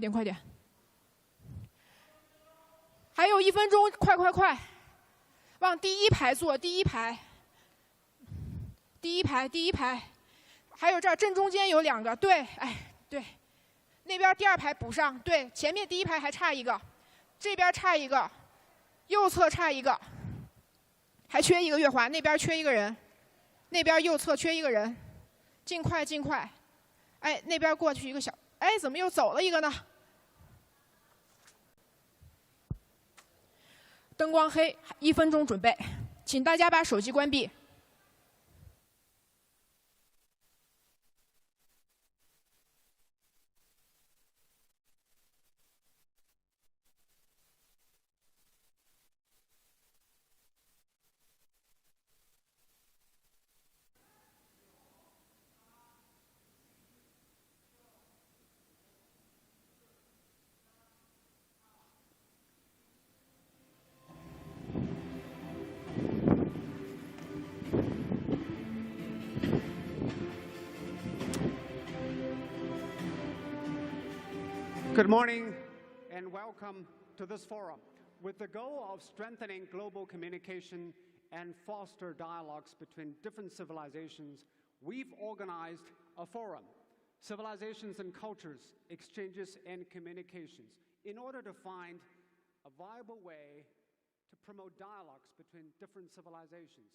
点，快点！还有1分钟，快快快！往第一排坐，第一排，第一排，第一排。还有这儿正中间有2个，对，哎，对。那边第2排补上，对，前面第1排还差1个，这边差1个，右侧差1个，还缺1个月华，那边缺1个人，那边右侧缺1个人，尽快尽快。哎，那边过去一个小，哎，怎么又走了1个呢？灯光黑，1分钟准备，请大家把手机关闭。Good morning and welcome to this forum. With the goal of strengthening global communication and foster dialogues between different civilizations, we've organized a forum, Civilizations and Cultures, Exchanges and Communications, in order to find a viable way to promote dialogues between different civilizations.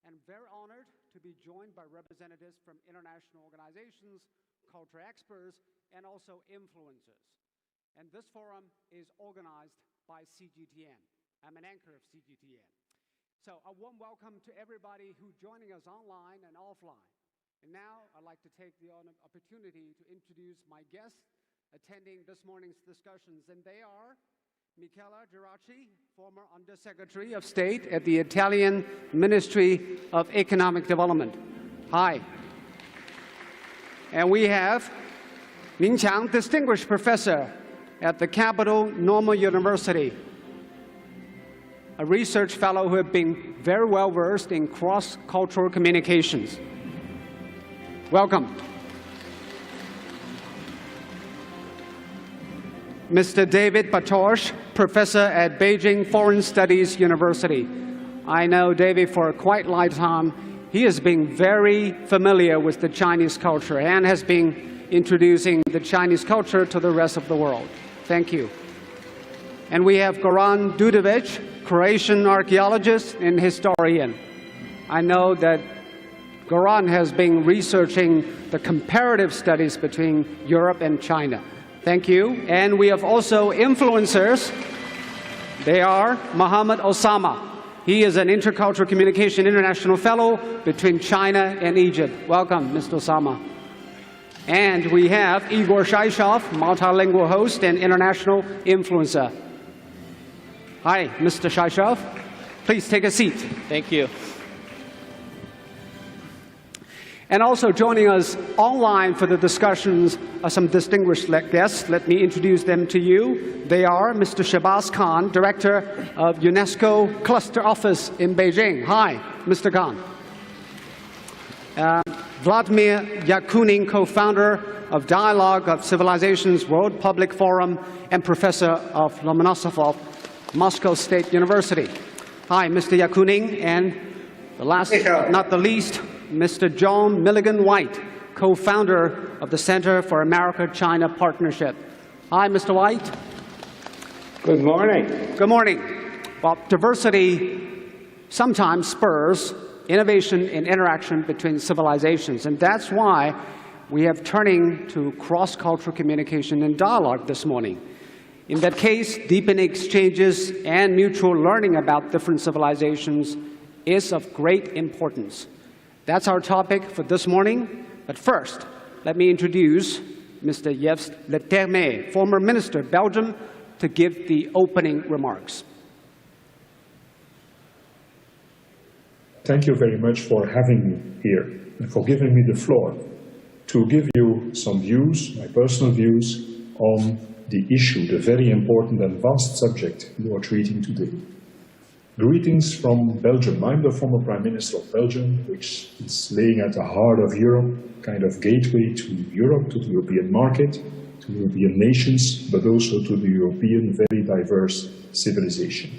And very honored to be joined by representatives from international organizations, culture experts, and also influencers. And this forum is organized by CGTN. I'm an anchor of CGTN. So a warm welcome to everybody who's joining us online and offline. And now I'd like to take the opportunity to introduce my guests attending this morning's discussions. And they are Michela Geraci, former Undersecretary of State at the Italian Ministry of Economic Development. Hi. And we have Min Qiang, Distinguished Professor at the Capital Normal University, a research fellow who has been very well versed in cross-cultural communications. Welcome. Mr. David Batosh, Professor at Beijing Foreign Studies University. I know David for quite a long time. He has been very familiar with the Chinese culture and has been introducing the Chinese culture to the rest of the world. Thank you. And we have Goran Dudovic, Croatian archaeologist and historian. I know that Goran has been researching the comparative studies between Europe and China. Thank you. And we have also influencers. They are Mohammed Osama. He is an Intercultural Communication International Fellow between China and Egypt. Welcome, Mr. Osama. And we have Igor Shaishov, multilingual host and international influencer. Hi, Mr. Shaishov. Please take a seat. Thank you. And also joining us online for the discussions are some distinguished guests. Let me introduce them to you. They are Mr. Shahbaz Khan, Director of UNESCO Cluster Office in Beijing. Hi, Mr. Khan. Vladimir Yakunin, co-founder of Dialogue of Civilizations World Public Forum and professor of Lomonosov, Moscow State University. Hi, Mr. Yakunin, and the last but not the least, Mr. John Milligan White, co-founder of the Center for America-China Partnership. Hi, Mr. White. Good morning. Good morning. Well, diversity sometimes spurs innovation and interaction between civilizations, and that's why we have turning to cross-cultural communication and dialogue this morning. In that case, deepening exchanges and mutual learning about different civilizations is of great importance. That's our topic for this morning. But first, let me introduce Mr. Yves Leterme, former Minister of Belgium, to give the opening remarks. Thank you very much for having me here and for giving me the floor to give you some views, my personal views, on the issue, the very important and vast subject you are treating today. Greetings from Belgium. I'm the former Prime Minister of Belgium, which is laying at the heart of Europe, kind of gateway to Europe, to the European market. to European nations, but also to the European very diverse civilization.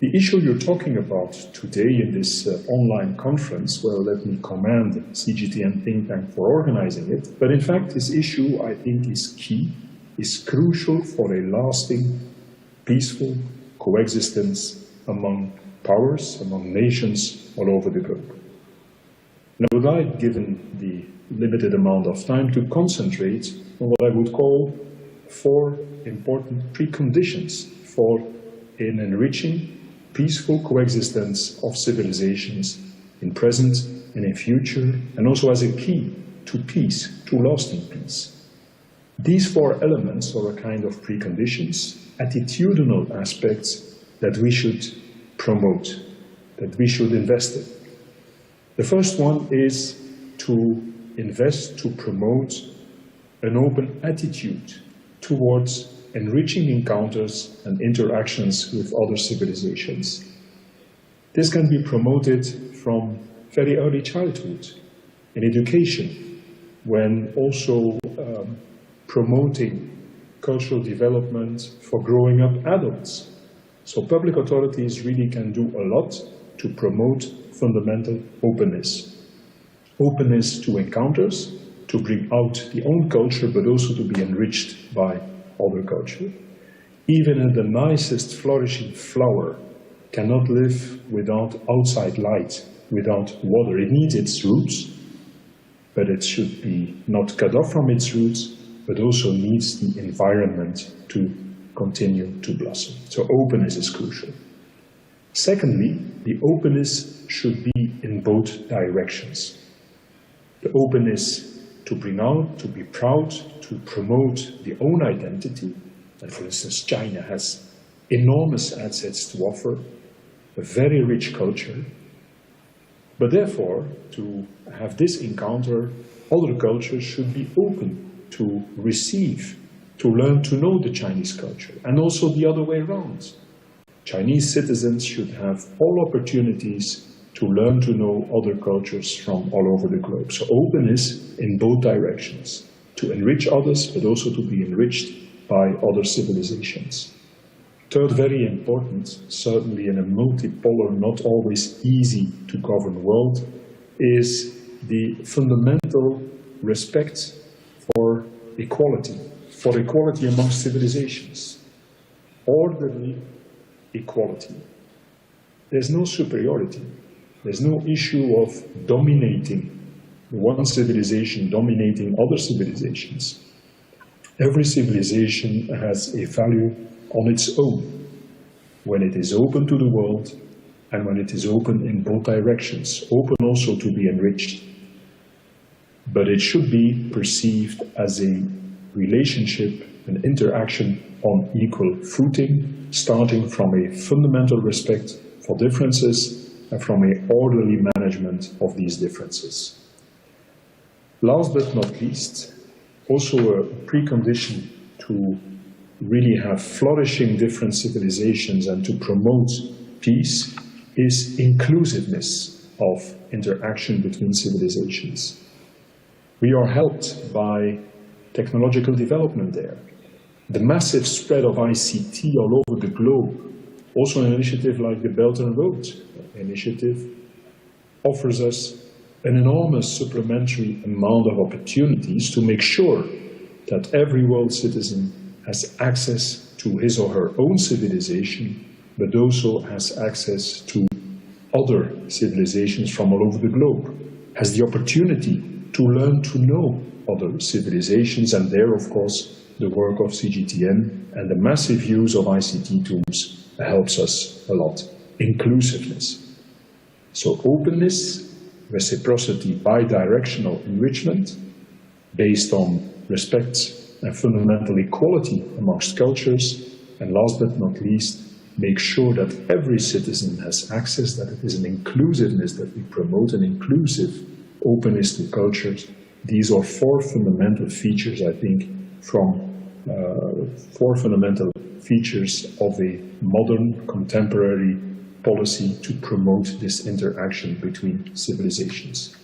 The issue you're talking about today in this online conference, well, let me commend CGTN think tank for organizing it, but in fact this issue I think is key, is crucial for a lasting, peaceful coexistence among powers, among nations all over the globe. And I would like, given the limited amount of time, to concentrate on what I would call 4 important preconditions for an enriching, peaceful coexistence of civilizations in present and in future, and also as a key to peace, to lasting peace. These 4 elements are a kind of preconditions, attitudinal aspects that we should promote, that we should invest in. The first one is to invest, to promote an open attitude towards enriching encounters and interactions with other civilizations. This can be promoted from very early childhood, in education, when also promoting cultural development for growing up adults. So public authorities really can do a lot to promote fundamental openness. Openness to encounters, to bring out the own culture, but also to be enriched by other culture. Even the nicest flourishing flower cannot live without outside light, without water. It needs its roots, but it should be not cut off from its roots, but also needs the environment to continue to blossom. So openness is crucial. Secondly, the openness should be in both directions. The openness to bring out, to be proud, to promote the own identity. And for instance, China has enormous assets to offer, a very rich culture. But therefore, to have this encounter, other cultures should be open to receive, to learn to know the Chinese culture, and also the other way around. Chinese citizens should have all opportunities to learn to know other cultures from all over the globe. So openness in both directions, to enrich others, but also to be enriched by other civilizations. Third, very important, certainly in a multipolar, not always easy to govern world, is the fundamental respect for equality amongst civilizations. Orderly equality. There's no superiority. There's no issue of dominating one civilization, dominating other civilizations. Every civilization has a value on its own when it is open to the world and when it is open in both directions, open also to be enriched. But it should be perceived as a relationship, an interaction on equal footing, starting from a fundamental respect for differences and from an orderly management of these differences. Last but not least, also a precondition to really have flourishing different civilizations and to promote peace is inclusiveness of interaction between civilizations. We are helped by technological development there. The massive spread of ICT all over the globe, also an initiative like the Belt and Road initiative, offers us an enormous supplementary amount of opportunities to make sure that every world citizen has access to his or her own civilization, but also has access to other civilizations from all over the globe, has the opportunity to learn to know other civilizations, and there, of course, the work of CGTN and the massive use of ICT tools helps us a lot. Inclusiveness. So openness, reciprocity, bi-directional enrichment based on respect and fundamental equality amongst cultures, and last but not least, make sure that every citizen has access, that it is an inclusiveness, that we promote an inclusive openness to cultures. These are 4 fundamental features, I think, from 4 fundamental features of a modern, contemporary policy to promote this interaction between civilizations.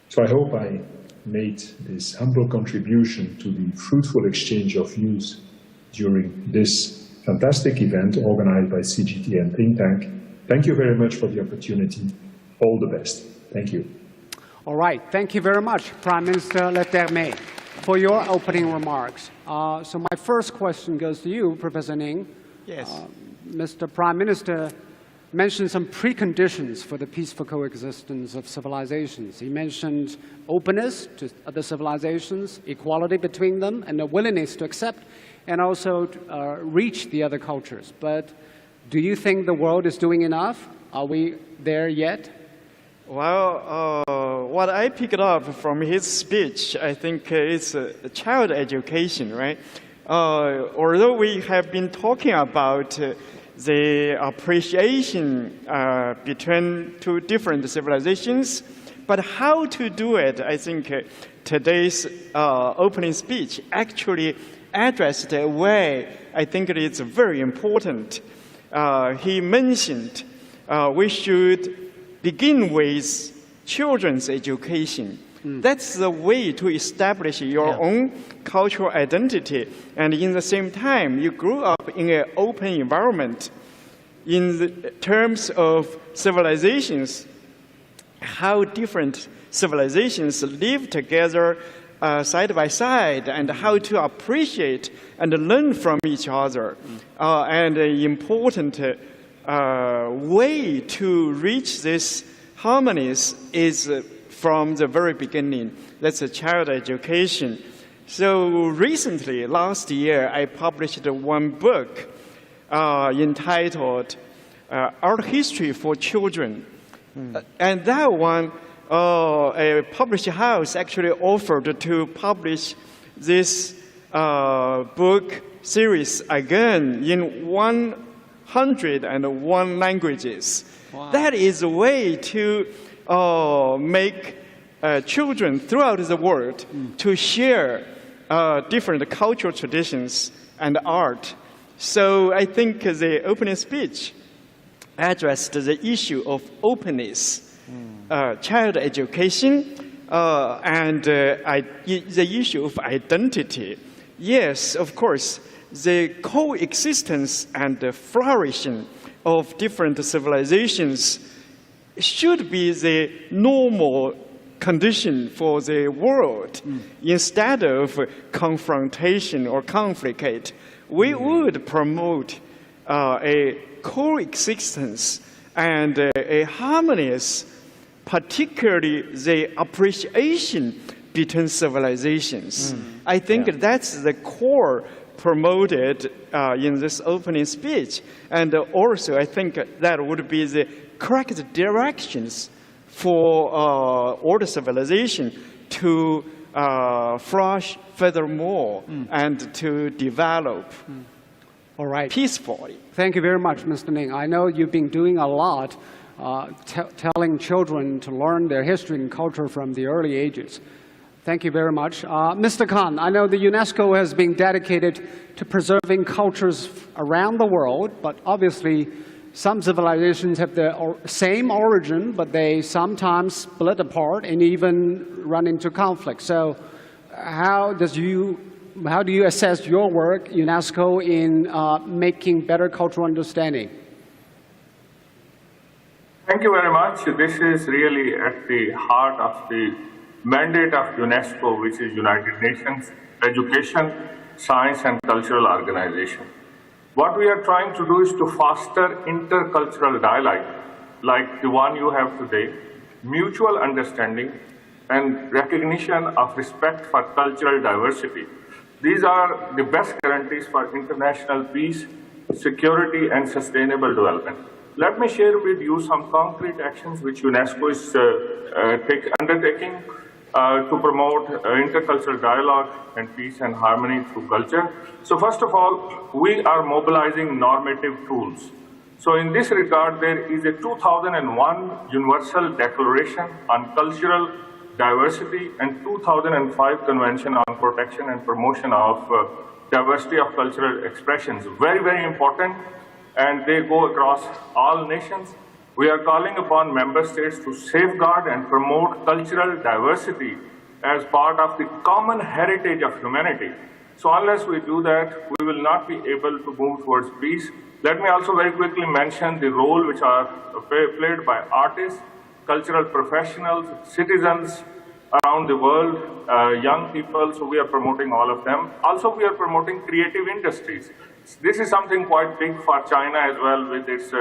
So I hope I made this humble contribution to the fruitful exchange of views during this fantastic event organized by CGTN Think Tank. Thank you very much for the opportunity. All the best. Thank you. All right. Thank you very much, Prime Minister Leterme, for your opening remarks. So my first question goes to you, Professor Ning. Yes. Mr. Prime Minister mentioned some preconditions for the peaceful coexistence of civilizations. He mentioned openness to other civilizations, equality between them, and a willingness to accept and also reach the other cultures. But do you think the world is doing enough? Are we there yet? Well, what I picked up from his speech, I think is child education, right? Although we have been talking about the appreciation between two different civilizations, but how to do it, I think today's opening speech actually addressed a way I think it is very important. He mentioned we should begin with children's education. That's the way to establish your own cultural identity. And in the same time, you grew up in an open environment. In the terms of civilizations, how different civilizations live together side by side, and how to appreciate and learn from each other. And an important way to reach this harmonies is from the very beginning. That's a child education. So recently, last year, I published one book entitled Art History for Children. And that one, a publishing house actually offered to publish this book series again in 101 languages. Wow. That is a way to make children throughout the world to share different cultural traditions and art. So I think the opening speech addressed the issue of openness, child education, and the issue of identity. Yes, of course, the coexistence and the flourishing of different civilizations should be the normal condition for the world. Instead of confrontation or conflict, we would promote a coexistence and a harmonious, particularly the appreciation between civilizations. I think that's the core promoted in this opening speech. And also, I think that would be the correct directions for all the civilization to flourish furthermore and to develop peacefully. Thank you very much, Mr. Ning. I know you've been doing a lot telling children to learn their history and culture from the early ages. Thank you very much. Mr. Khan, I know the UNESCO has been dedicated to preserving cultures around the world, but obviously some civilizations have the same origin, but they sometimes split apart and even run into conflict. So how do you assess your work, UNESCO, in making better cultural understanding? Thank you very much. This is really at the heart of the mandate of UNESCO, which is United Nations Education, Science and Cultural Organization. What we are trying to do is to foster intercultural dialogue, like the one you have today, mutual understanding and recognition of respect for cultural diversity. These are the best guarantees for international peace, security and sustainable development. Let me share with you some concrete actions which UNESCO is undertaking to promote intercultural dialogue and peace and harmony through culture. So first of all, we are mobilizing normative tools. So in this regard, there is a 2001 Universal Declaration on Cultural Diversity and 2005 Convention on Protection and Promotion of Diversity of Cultural Expressions. Very, very important, and they go across all nations. We are calling upon member states to safeguard and promote cultural diversity as part of the common heritage of humanity. So unless we do that, we will not be able to move towards peace. Let me also very quickly mention the role which are played by artists, cultural professionals, citizens around the world, young people, so we are promoting all of them. Also, we are promoting creative industries. This is something quite big for China as well, with its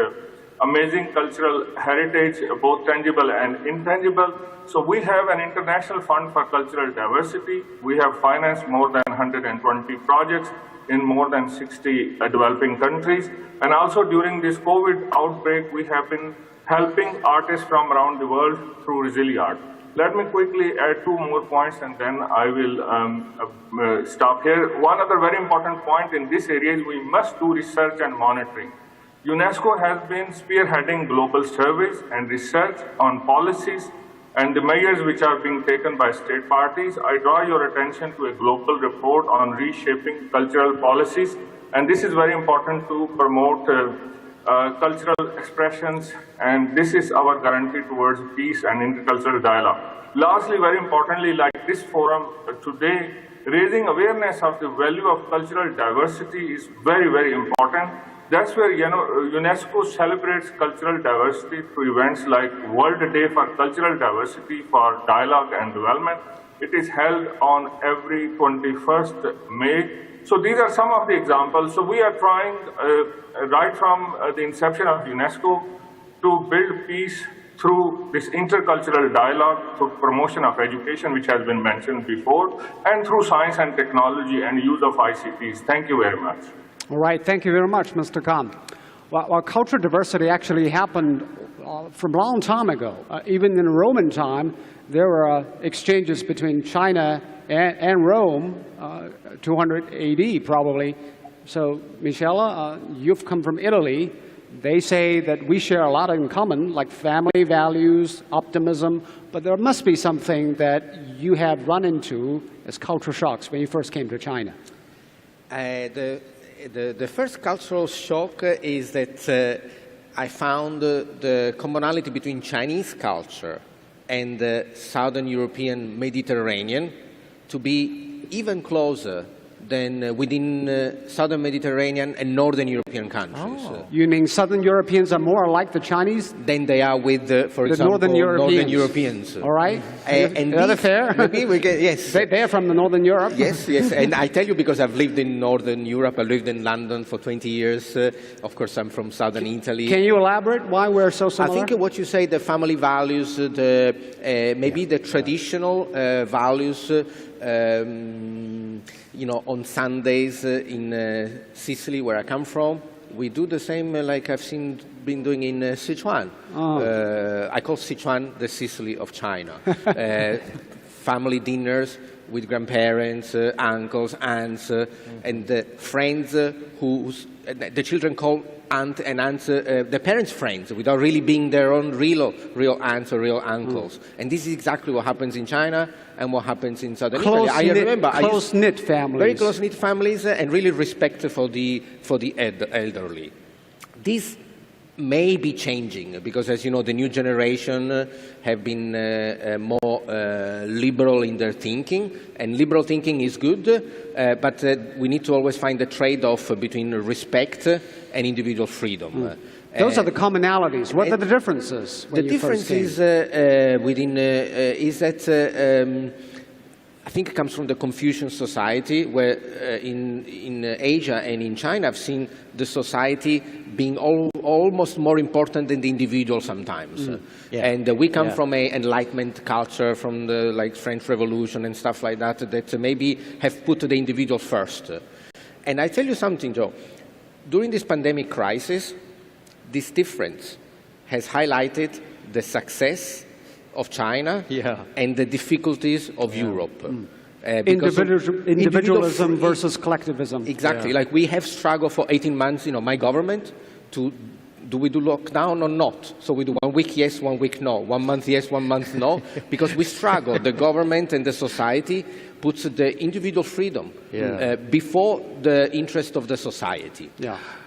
amazing cultural heritage, both tangible and intangible. So we have an international fund for cultural diversity. We have financed more than 120 projects in more than 60 developing countries. And also during this COVID outbreak, we have been helping artists from around the world through Resiliart. Let me quickly add 2 more points and then I will stop here. One other very important point in this area is we must do research and monitoring. UNESCO has been spearheading global surveys and research on policies and the measures which are being taken by state parties. I draw your attention to a global report on reshaping cultural policies, and this is very important to promote cultural expressions, and this is our guarantee towards peace and intercultural dialogue. Lastly, very importantly, like this forum today, raising awareness of the value of cultural diversity is very, very important. That's where UNESCO celebrates cultural diversity through events like World Day for Cultural Diversity for Dialogue and Development. It is held on every 21st May. So these are some of the examples. So we are trying, right from the inception of UNESCO, to build peace through this intercultural dialogue, through promotion of education, which has been mentioned before, and through science and technology and use of ICTs. Thank you very much. All right, thank you very much, Mr. Khan. Well, cultural diversity actually happened from a long time ago. Even in Roman time, there were exchanges between China and Rome, 200 AD probably. So, Michele, you've come from Italy. They say that we share a lot in common, like family values, optimism, but there must be something that you have run into as cultural shocks when you first came to China. The first cultural shock is that I found the commonality between Chinese culture and the Southern European Mediterranean to be even closer than within Southern Mediterranean and Northern European countries. Oh. You mean Southern Europeans are more like the Chinese than they are with, for example, Northern Europeans. All right. And is that fair? Maybe we get, yes. They're from the Northern Europe. Yes, yes. And I tell you because I've lived in Northern Europe. I lived in London for 20 years. Of course, I'm from Southern Italy. Can you elaborate why we're so similar? I think what you say, the family values, maybe the traditional values, on Sundays in Sicily, where I come from, we do the same like I've been doing in Sichuan. Oh. I call Sichuan the Sicily of China. Family dinners with grandparents, uncles, aunts, and friends who the children call aunt and aunts, the parents' friends, without really being their own real aunts or real uncles. And this is exactly what happens in China and what happens in Southern Italy. I remember close-knit families. Very close-knit families and really respect for the elderly. This may be changing because, as you know, the new generation have been more liberal in their thinking, and liberal thinking is good, but we need to always find the trade-off between respect and individual freedom. Those are the commonalities. What are the differences? The difference is that I think it comes from the Confucian society, where in Asia and in China, I've seen the society being almost more important than the individual sometimes. Yeah. And we come from an Enlightenment culture, from the French Revolution and stuff like that, that maybe have put the individual first. And I tell you something, Joe. During this pandemic crisis, this difference has highlighted the success of China and the difficulties of Europe. Individualism versus collectivism. Exactly. Like we have struggled for 18 months, my government, do we do lockdown or not? So we do 1 week yes, 1 week no, 1 month yes, 1 month no, because we struggle. The government and the society puts the individual freedom before the interest of the society.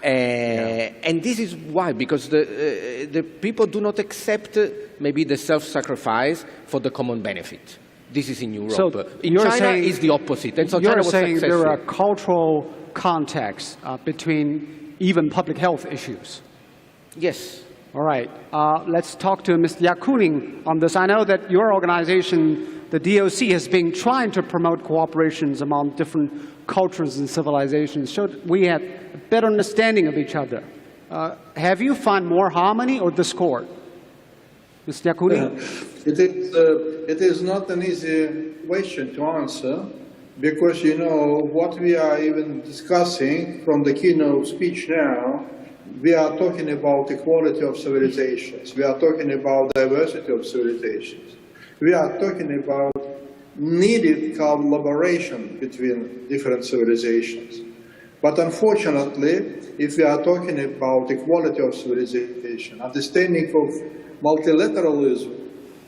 And this is why, because the people do not accept maybe the self-sacrifice for the common benefit. This is in Europe. So in China, it's the opposite. And so you're China was saying successful. there are cultural contexts between even public health issues. Yes. All right. Let's talk to Mr. Yakunin on this. I know that your organization, the DOC, has been trying to promote cooperations among different cultures and civilizations so that we have a better understanding of each other. Have you found more harmony or discord? Mr. Yakunin? It is not an easy question to answer because, you know, what we are even discussing from the keynote speech now, we are talking about equality of civilizations. We are talking about diversity of civilizations. We are talking about needed collaboration between different civilizations. But unfortunately, if we are talking about equality of civilization, understanding of multilateralism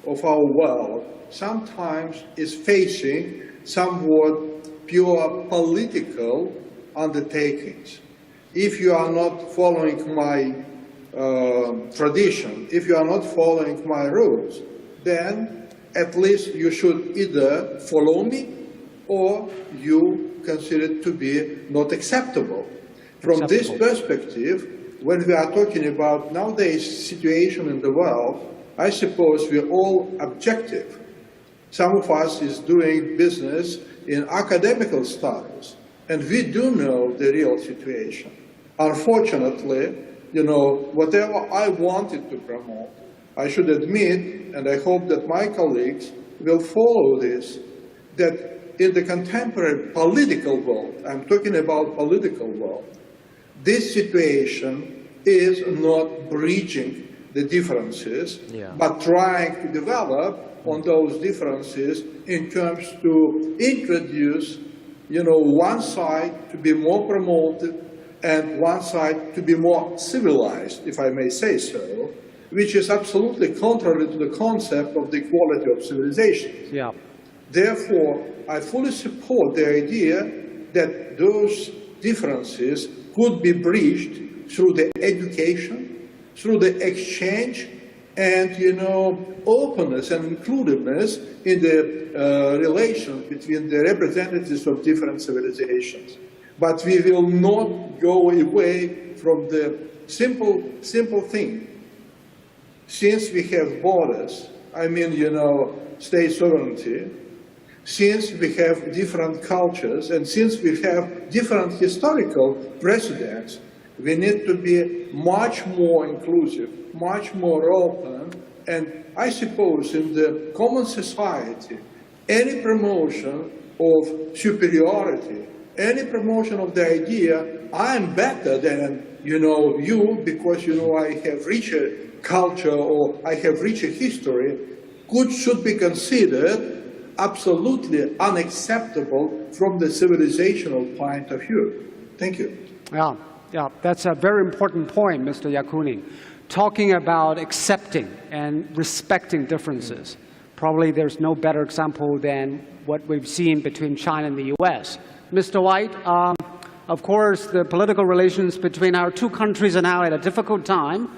of our world sometimes is facing somewhat pure political undertakings. If you are not following my tradition, if you are not following my rules, then at least you should either follow me or you consider it to be not acceptable. From this perspective, when we are talking about nowadays situation in the world, I suppose we're all objective. Some of us is doing business in academical studies, and we do know the real situation. Unfortunately, you know, whatever I wanted to promote, I should admit, and I hope that my colleagues will follow this, that in the contemporary political world, I'm talking about political world, this situation is not bridging the differences, but trying to develop on those differences in terms to introduce, you know, one side to be more promoted and one side to be more civilized, if I may say so, which is absolutely contrary to the concept of the equality of civilizations. Yeah. Therefore, I fully support the idea that those differences could be bridged through the education, through the exchange, and, you know, openness and inclusiveness in the relations between the representatives of different civilizations. But we will not go away from the simple thing. Since we have borders, I mean, you know, state sovereignty, since we have different cultures, and since we have different historical precedents, we need to be much more inclusive, much more open, and I suppose in the common society, any promotion of superiority, any promotion of the idea, I am better than, you know, you, because, you know, I have richer culture or I have richer history, should be considered absolutely unacceptable from the civilizational point of view. Thank you. Yeah, that's a very important point, Mr. Yakunin. Talking about accepting and respecting differences. Probably there's no better example than what we've seen between China and the US. Mr. White, of course, the political relations between our two countries are now at a difficult time,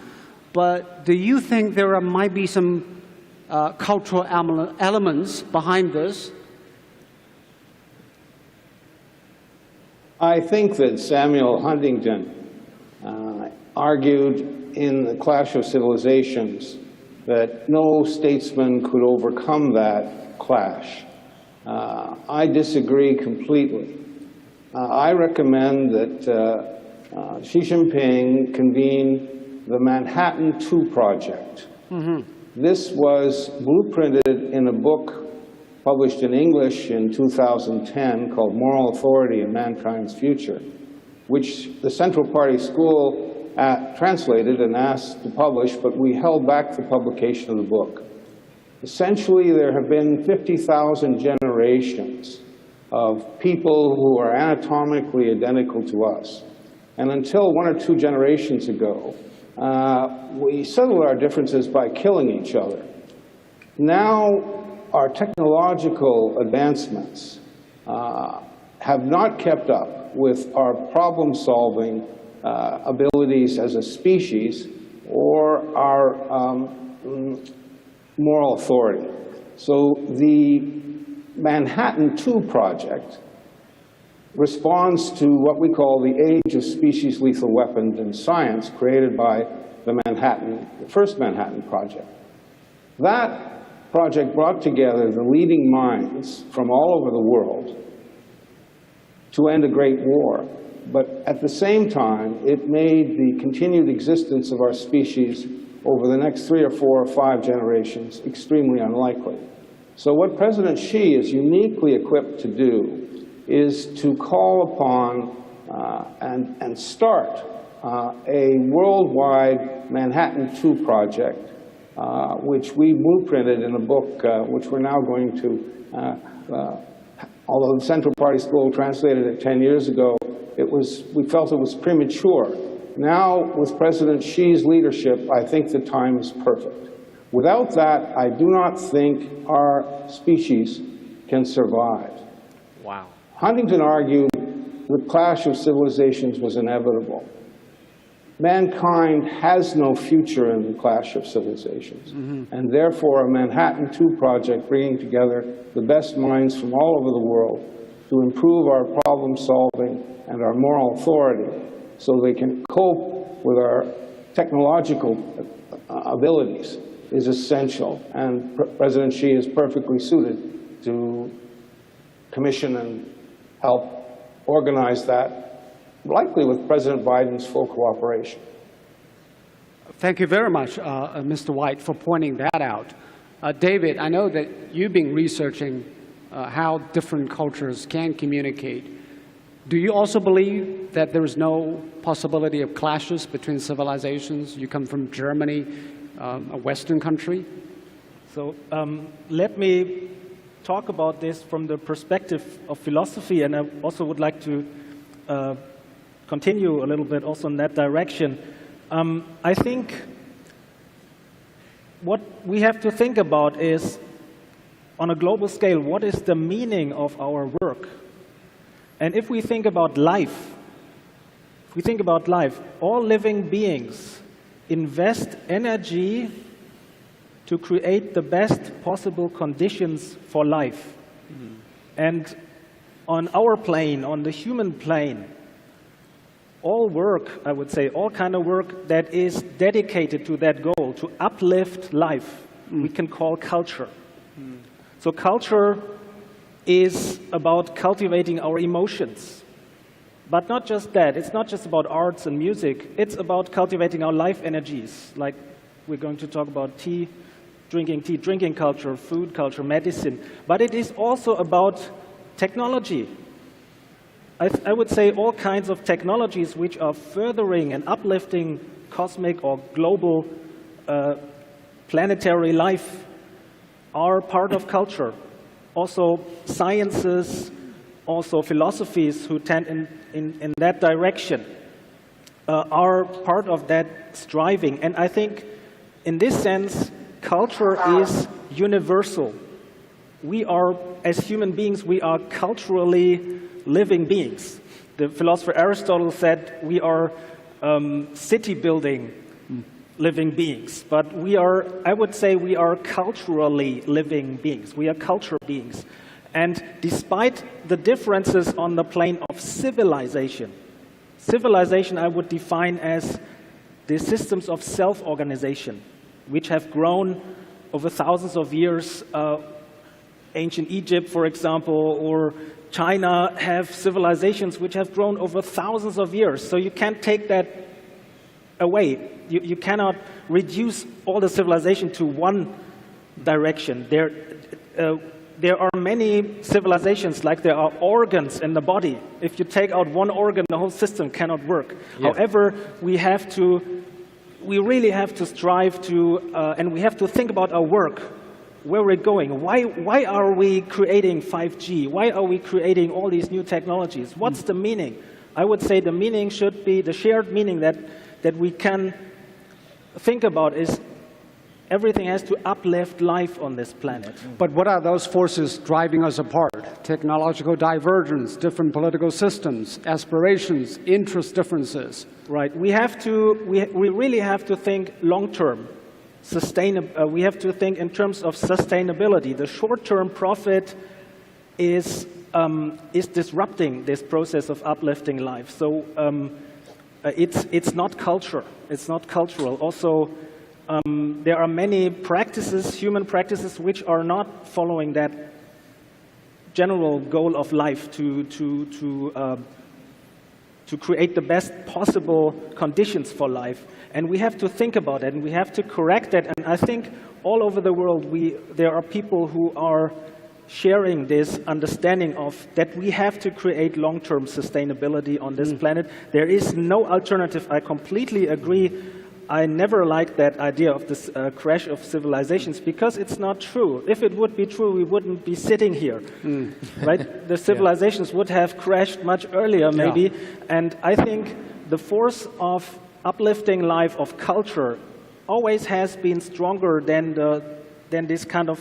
but do you think there might be some cultural elements behind this? I think that Samuel Huntington argued in The Clash of Civilizations that no statesman could overcome that clash. I disagree completely. I recommend that Xi Jinping convene the Manhattan II Project. This was blueprinted in a book published in English in 2010 called Moral Authority in Mankind's Future, which the Central Party School translated and asked to publish, but we held back the publication of the book. Essentially, there have been 50,000 generations of people who are anatomically identical to us. And until 1 or 2 generations ago, we settled our differences by killing each other. Now, our technological advancements have not kept up with our problem-solving abilities as a species or our moral authority. So the Manhattan II project responds to what we call the age of species lethal weapons in science created by the first Manhattan Project. That project brought together the leading minds from all over the world to end a great war. But at the same time, it made the continued existence of our species over the next 3 or 4 or 5 generations extremely unlikely. So what President Xi is uniquely equipped to do is to call upon and start a worldwide Manhattan II project, which we blueprinted in a book which we're now going to, although the Central Party School translated it 10 years ago, we felt it was premature. Now, with President Xi's leadership, I think the time is perfect. Without that, I do not think our species can survive. Wow. Huntington argued the clash of civilizations was inevitable. Mankind has no future in the clash of civilizations. And therefore, a Manhattan II project bringing together the best minds from all over the world to improve our problem solving and our moral authority so they can cope with our technological abilities is essential. And President Xi is perfectly suited to commission and help organize that, likely with President Biden's full cooperation. Thank you very much, Mr. White, for pointing that out. David, I know that you've been researching how different cultures can communicate. Do you also believe that there is no possibility of clashes between civilizations? You come from Germany, a Western country. So let me talk about this from the perspective of philosophy, and I also would like to continue a little bit also in that direction. I think what we have to think about is, on a global scale, what is the meaning of our work? And if we think about life, all living beings invest energy to create the best possible conditions for life. And on our plane, on the human plane, all work, I would say, all kind of work that is dedicated to that goal, to uplift life, we can call culture. So culture is about cultivating our emotions. But not just that, it's not just about arts and music, it's about cultivating our life energies, like we're going to talk about drinking culture, food culture, medicine. But it is also about technology. I would say all kinds of technologies which are furthering and uplifting cosmic or global planetary life are part of culture. Also sciences, also philosophies who tend in that direction are part of that striving. And I think in this sense, culture is universal. We are, as human beings, we are culturally living beings. The philosopher Aristotle said we are city-building living beings. But we are, I would say we are culturally living beings. We are culture beings. And despite the differences on the plane of civilization I would define as the systems of self-organization, which have grown over thousands of years. Ancient Egypt, for example, or China have civilizations which have grown over thousands of years. So you can't take that away. You cannot reduce all the civilization to one direction. There are many civilizations, like there are organs in the body. If you take out one organ, the whole system cannot work. Yeah. However, we really have to strive to, and we have to think about our work, where we're going. Why are we creating 5G? Why are we creating all these new technologies? What's the meaning? I would say the meaning should be, the shared meaning that we can think about is everything has to uplift life on this planet. But what are those forces driving us apart? Technological divergence, different political systems, aspirations, interest differences. Right. We really have to think long-term. We have to think in terms of sustainability. The short-term profit is disrupting this process of uplifting life. So it's not culture. It's not cultural. Also, there are many practices, human practices, which are not following that general goal of life to create the best possible conditions for life. And we have to think about it, and we have to correct that. And I think all over the world, there are people who are sharing this understanding of that we have to create long-term sustainability on this planet. There is no alternative. I completely agree. I never liked that idea of this crash of civilizations because it's not true. If it would be true, we wouldn't be sitting here, right? The civilizations would have crashed much earlier, maybe. Yeah. And I think the force of uplifting life, of culture, always has been stronger than this kind of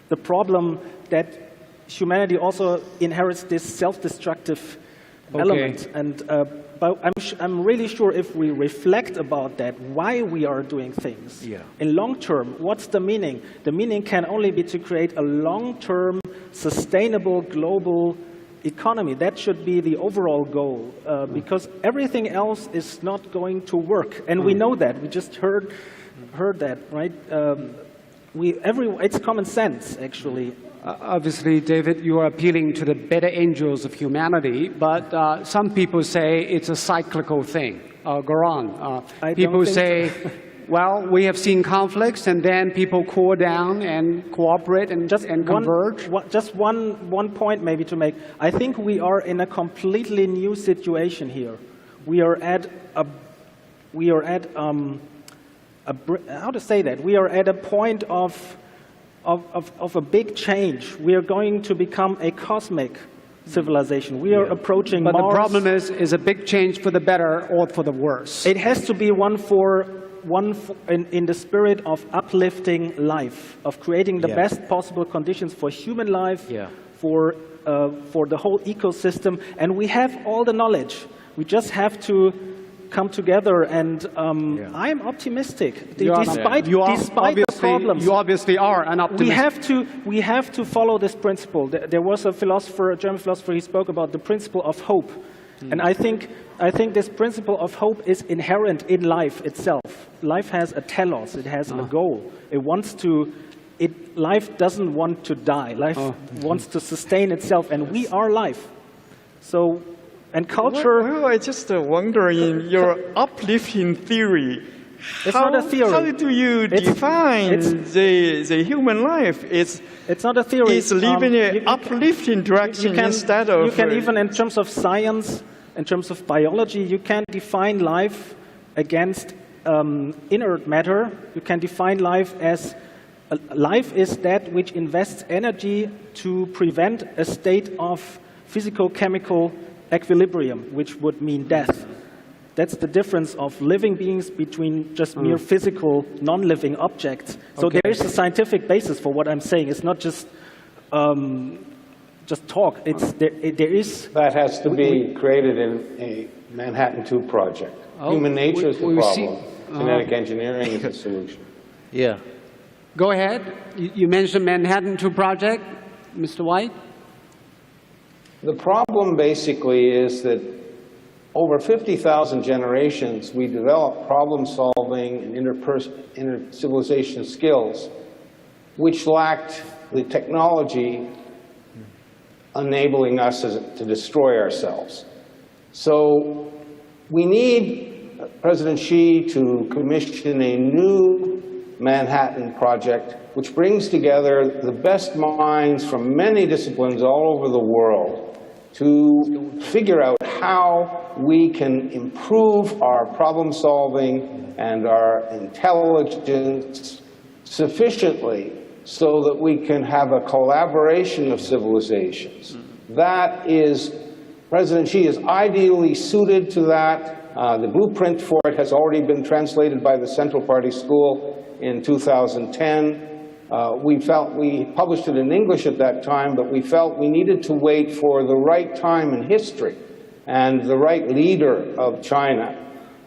the problem that humanity also inherits this self-destructive element. And but I'm really sure if we reflect about that, why we are doing things. Yeah. In long term, what's the meaning? The meaning can only be to create a long-term, sustainable global economy. That should be the overall goal, because everything else is not going to work, and we know that. We just heard that, right? It's common sense, actually. Obviously, David, you are appealing to the better angels of humanity, but some people say it's a cyclical thing. Go on. People say, well, we have seen conflicts, and then people cool down and cooperate and converge. Just one point maybe to make. I think we are in a completely new situation here. We are at how to say that? We are at a point of a big change. We are going to become a cosmic civilization. We are approaching Mars. But the problem is a big change for the better or for the worse. It has to be in the spirit of uplifting life, of creating the best possible conditions for human life, for the whole ecosystem. And we have all the knowledge. We just have to come together, and I'm optimistic. Despite the problems, you obviously are an optimist. We have to follow this principle. There was a philosopher, a German philosopher, he spoke about the principle of hope, and I think this principle of hope is inherent in life itself. Life has a telos. It has a goal. It wants to. Life doesn't want to die. Life wants to sustain itself, and we are life. So. And culture. Well, I just wonder in your uplifting theory. It's not a theory. How do you define the human life? It's not a theory. It's living in an uplifting direction instead of. You can even, in terms of science, in terms of biology, you can define life against inert matter. You can define life as life is that which invests energy to prevent a state of physico-chemical equilibrium, which would mean death. That's the difference of living beings between just mere physical, non-living objects. So there is a scientific basis for what I'm saying. It's not just talk. There is. That has to be created in a Manhattan II project. Human nature is the problem. Genetic engineering is the solution. Yeah. Go ahead. You mentioned Manhattan II project, Mr. White. The problem basically is that over 50,000 generations, we developed problem-solving and inter-civilization skills, which lacked the technology enabling us to destroy ourselves. So we need President Xi to commission a new Manhattan project, which brings together the best minds from many disciplines all over the world to figure out how we can improve our problem-solving and our intelligence sufficiently so that we can have a collaboration of civilizations. That is, President Xi is ideally suited to that. The blueprint for it has already been translated by the Central Party School in 2010. We published it in English at that time, but we felt we needed to wait for the right time in history and the right leader of China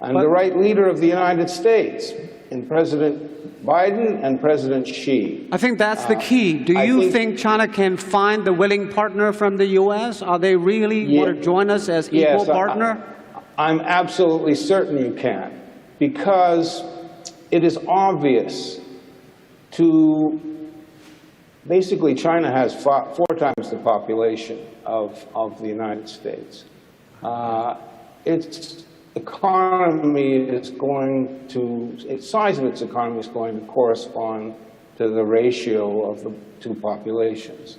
and the right leader of the United States in President Biden and President Xi. I think that's the key. Do you think China can find the willing partner from the U.S.? Are they really want to join us as equal partner? I'm absolutely certain you can, because it is obvious to basically China has 4 times the population of the United States. Its economy is going to, the size of its economy is going to correspond to the ratio of the 2 populations.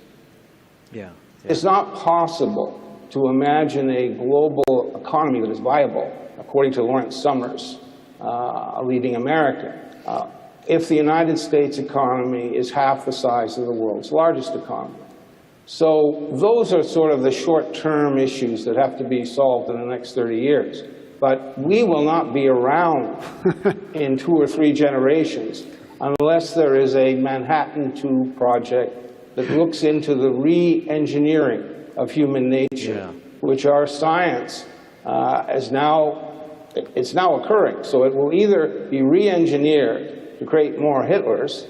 It's not possible to imagine a global economy that is viable, according to Lawrence Summers, a leading American, if the United States economy is half the size of the world's largest economy. So those are sort of the short-term issues that have to be solved in the next 30 years. But we will not be around in 2 or 3 generations unless there is a Manhattan II project that looks into the re-engineering of human nature, which our science is now, it's now occurring. So it will either be re-engineered to create more Hitlers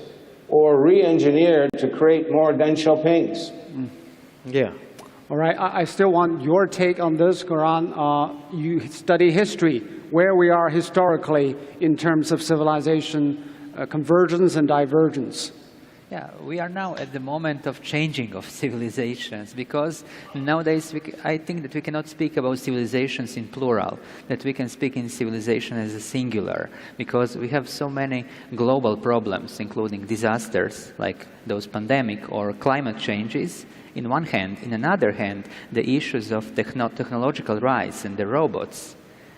or re-engineered to create more Deng Xiaopings. All right, I still want your take on this, Garan. You study history, where we are historically in terms of civilization convergence and divergence. Yeah, we are now at the moment of changing of civilizations, because nowadays I think that we cannot speak about civilizations in plural, that we can speak in civilization as a singular, because we have so many global problems, including disasters like those pandemic or climate changes, in one hand. In another hand, the issues of technological rise and the robots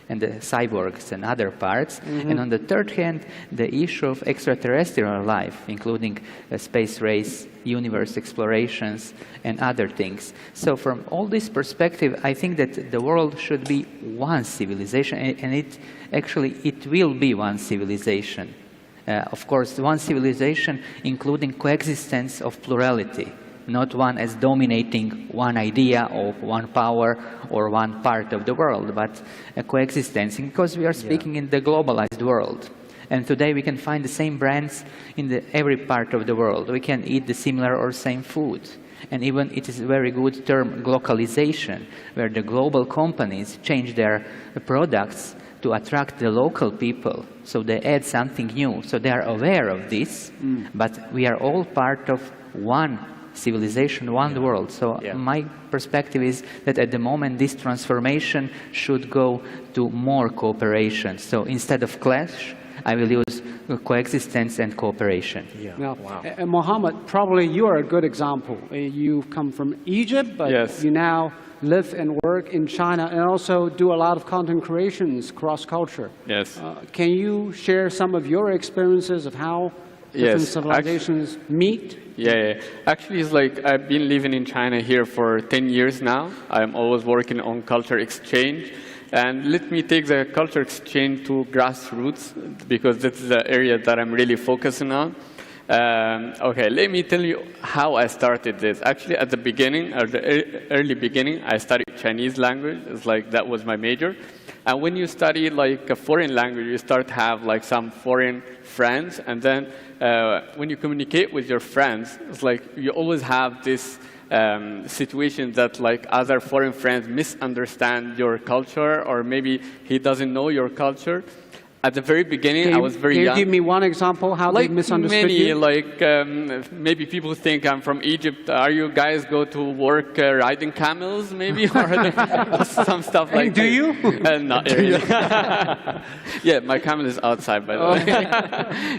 and the cyborgs and other parts. And on the third hand, the issue of extraterrestrial life, including space race, universe explorations, and other things. So from all this perspective, I think that the world should be one civilization, and it will be one civilization. Of course, one civilization including coexistence of plurality, not one as dominating one idea or one power or one part of the world, but a coexistence, because we are speaking in the globalized world. And today we can find the same brands in every part of the world. We can eat the similar or same food. And even it is a very good term, globalization, where the global companies change their products to attract the local people. So they add something new. So they are aware of this, but we are all part of one civilization, one world. So my perspective is that at the moment this transformation should go to more cooperation. So instead of clash, I will use coexistence and cooperation. Now, Mohammed, probably you are a good example. You come from Egypt, but you now live and work in China and also do a lot of content creations cross-culture. Can you share some of your experiences of how different civilizations meet? Actually, it's like I've been living in China here for 10 years now. I'm always working on culture exchange. And let me take the culture exchange to grassroots, because that's the area that I'm really focusing on. Okay, let me tell you how I started this. Actually, at the beginning, or the early beginning, I studied Chinese language. It's like that was my major. And when you study like a foreign language, you start to have like some foreign friends. And then when you communicate with your friends, it's like you always have this situation that like other foreign friends misunderstand your culture, or maybe he doesn't know your culture. At the very beginning, I was very young. Can you give me one example how they misunderstood you? Like maybe people think I'm from Egypt. Are you guys go to work riding camels, maybe? Or some stuff like that. Do you? Not really. Yeah, my camel is outside, by the way.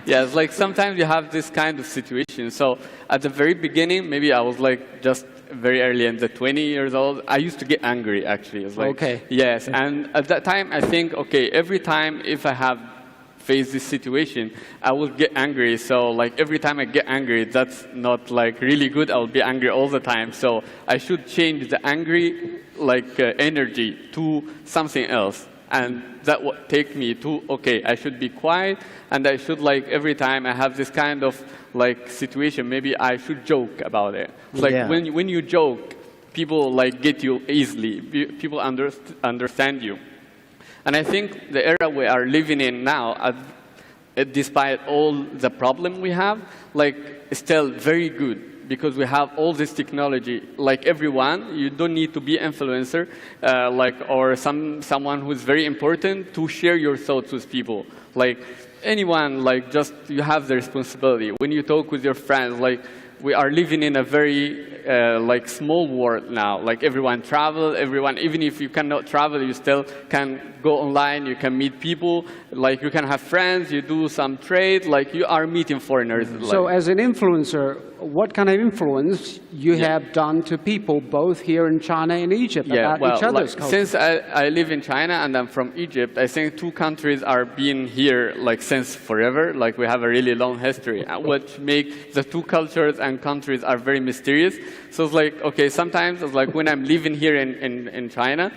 Yeah, it's like sometimes you have this kind of situation. So at the very beginning, maybe I was like just very early in the 20 years old, I used to get angry, actually. It's like, yes, and at that time, I think, okay, every time if I have faced this situation, I will get angry. So like every time I get angry, that's not like really good. I will be angry all the time. So I should change the angry like energy to something else. And that would take me to, okay, I should be quiet, and I should like every time I have this kind of like situation, maybe I should joke about it. It's like when you joke, people like get you easily. People understand you. And I think the era we are living in now, despite all the problem we have, like still very good. Because we have all this technology, like everyone, you don't need to be influencer, or someone who's very important to share your thoughts with people. Like anyone, like just you have the responsibility. When you talk with your friends, like we are living in a very like small world now. Like everyone travel, everyone, even if you cannot travel, you still can go online, you can meet people, like you can have friends, you do some trade, like you are meeting foreigners. So like, as an influencer, what kind of influence you have done to people both here in China and Egypt about each other's culture? Since I live in China and I'm from Egypt, I think two countries are being here like since forever. Like we have a really long history, which make the two cultures and countries are very mysterious. So it's like, okay, sometimes it's like when I'm living here in China,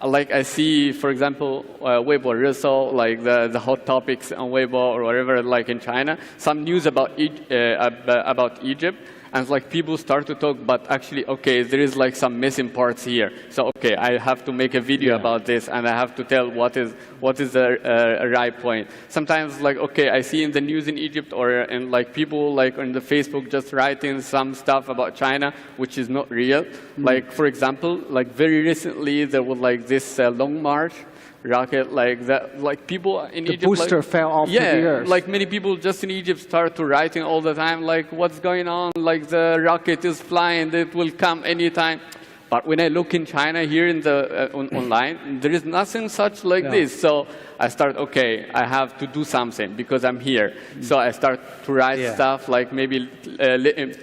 like I see, for example, Weibo Reso, like the hot topics on Weibo or whatever, like in China, some news about Egypt, and like people start to talk, but actually, okay, there is like some missing parts here. So okay, I have to make a video about this, and I have to tell what is the right point. Sometimes, like okay, I see in the news in Egypt or in like people like on the Facebook just writing some stuff about China, which is not real. Like for example, like very recently there was like this Long March rocket, like that, like people in Egypt. The booster like, fell off to the earth. like many people just in Egypt start to writing all the time, like what's going on? Like the rocket is flying, it will come anytime. But when I look in China here in the online, there is nothing such like this. So I start, okay, I have to do something because I'm here. So I start to write stuff like maybe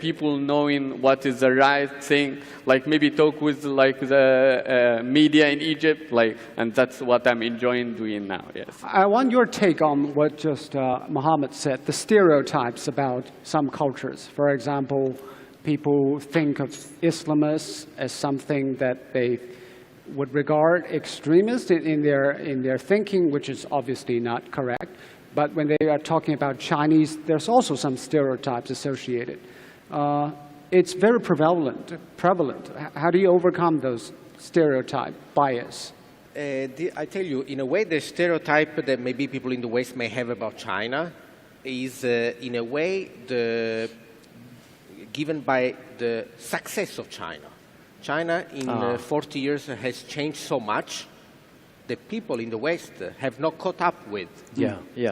people knowing what is the right thing, like maybe talk with like the media in Egypt, like, and that's what I'm enjoying doing now. Yes. I want your take on what just Mohammed said, the stereotypes about some cultures. For example, people think of Islamists as something that they would regard extremist in their thinking, which is obviously not correct. But when they are talking about Chinese, there's also some stereotypes associated. It's very prevalent. How do you overcome those stereotype bias? I tell you, in a way, the stereotype that maybe people in the West may have about China is, in a way, given by the success of China. China in 40 years has changed so much that people in the West have not caught up with.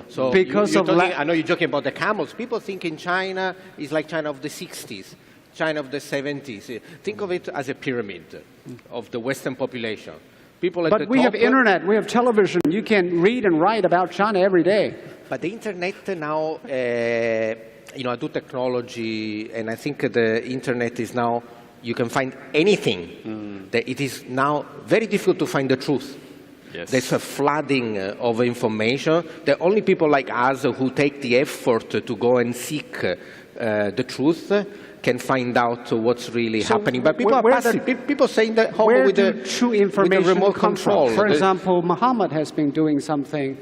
So because I know you're joking about the camels. People think in China is like China of the 60s, China of the 70s. Think of it as a pyramid of the Western population. People at but we have internet, we have television. You can read and write about China every day. But the internet now, I do technology, and I think the internet is now, you can find anything. That it is now very difficult to find the truth. Yes. There's a flooding of information. The only people like us who take the effort to go and seek the truth can find out what's really happening. But people are passive. People saying that home with the true information with the remote control. For example, Muhammad has been doing something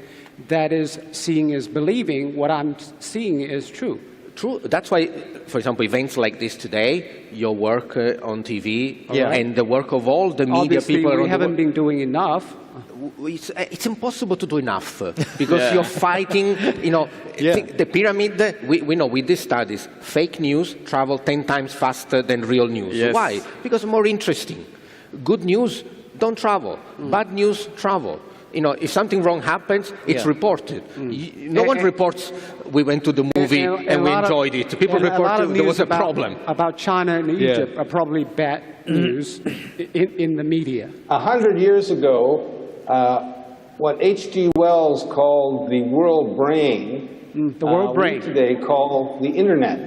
that is seeing is believing. What I'm seeing is true. True. That's why, for example, events like this today, your work on TV, and the work of all the media Obviously, people around we haven't been doing enough. It's impossible to do enough because you're fighting, the pyramid, we know with these studies, fake news travel 10 times faster than real news. Yes. Why? Because more interesting. Good news don't travel. Bad news travel. If something wrong happens, it's reported. No one reports, we went to the movie and we enjoyed it. People report there was a problem. About China and Egypt are probably bad news in the media. 100 years ago, what H.G. Wells called the world brain, we today call the Internet.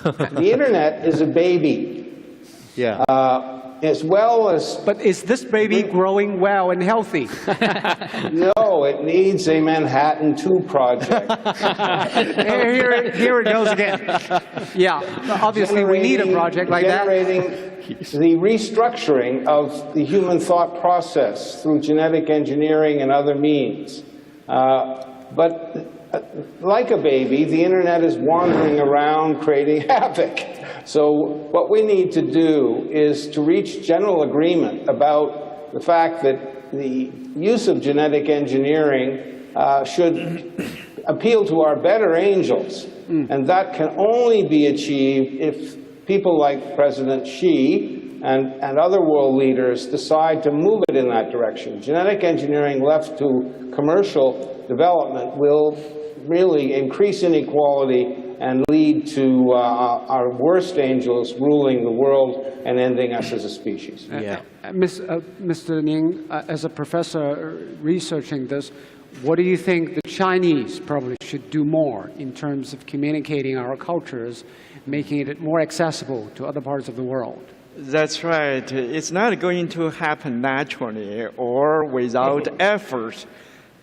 The Internet is a baby. As well as... But is this baby growing well and healthy? No, it needs a Manhattan 2 project. Here it goes again. Yeah, obviously we need a project like that. Generating the restructuring of the human thought process through genetic engineering and other means. But like a baby, the Internet is wandering around creating havoc. So what we need to do is to reach general agreement about the fact that the use of genetic engineering should appeal to our better angels. And that can only be achieved if people like President Xi and other world leaders decide to move it in that direction. Genetic engineering left to commercial development will really increase inequality and lead to our worst angels ruling the world and ending us as a species. Mr. Ning, as a professor researching this, what do you think the Chinese probably should do more in terms of communicating our cultures, making it more accessible to other parts of the world? That's right. It's not going to happen naturally or without effort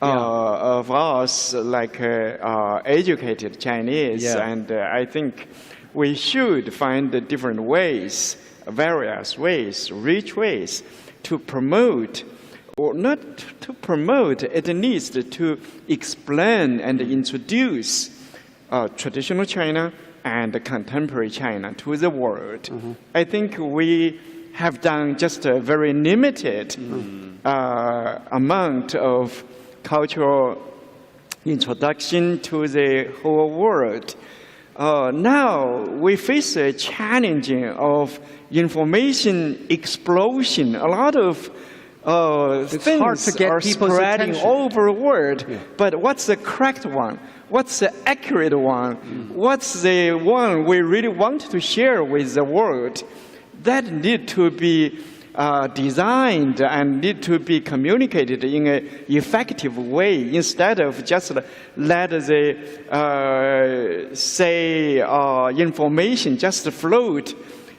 of us, like educated Chinese. And I think we should find different ways, various ways, rich ways to promote, or not to promote, it needs to explain and introduce traditional China and contemporary China to the world. I think we have done just a very limited amount of cultural introduction to the whole world. Now we face a challenge of information explosion. A lot of things are spreading over the world, but what's the correct one? What's the accurate one? What's the one we really want to share with the world? That need to be designed and need to be communicated in an effective way instead of just let the information just float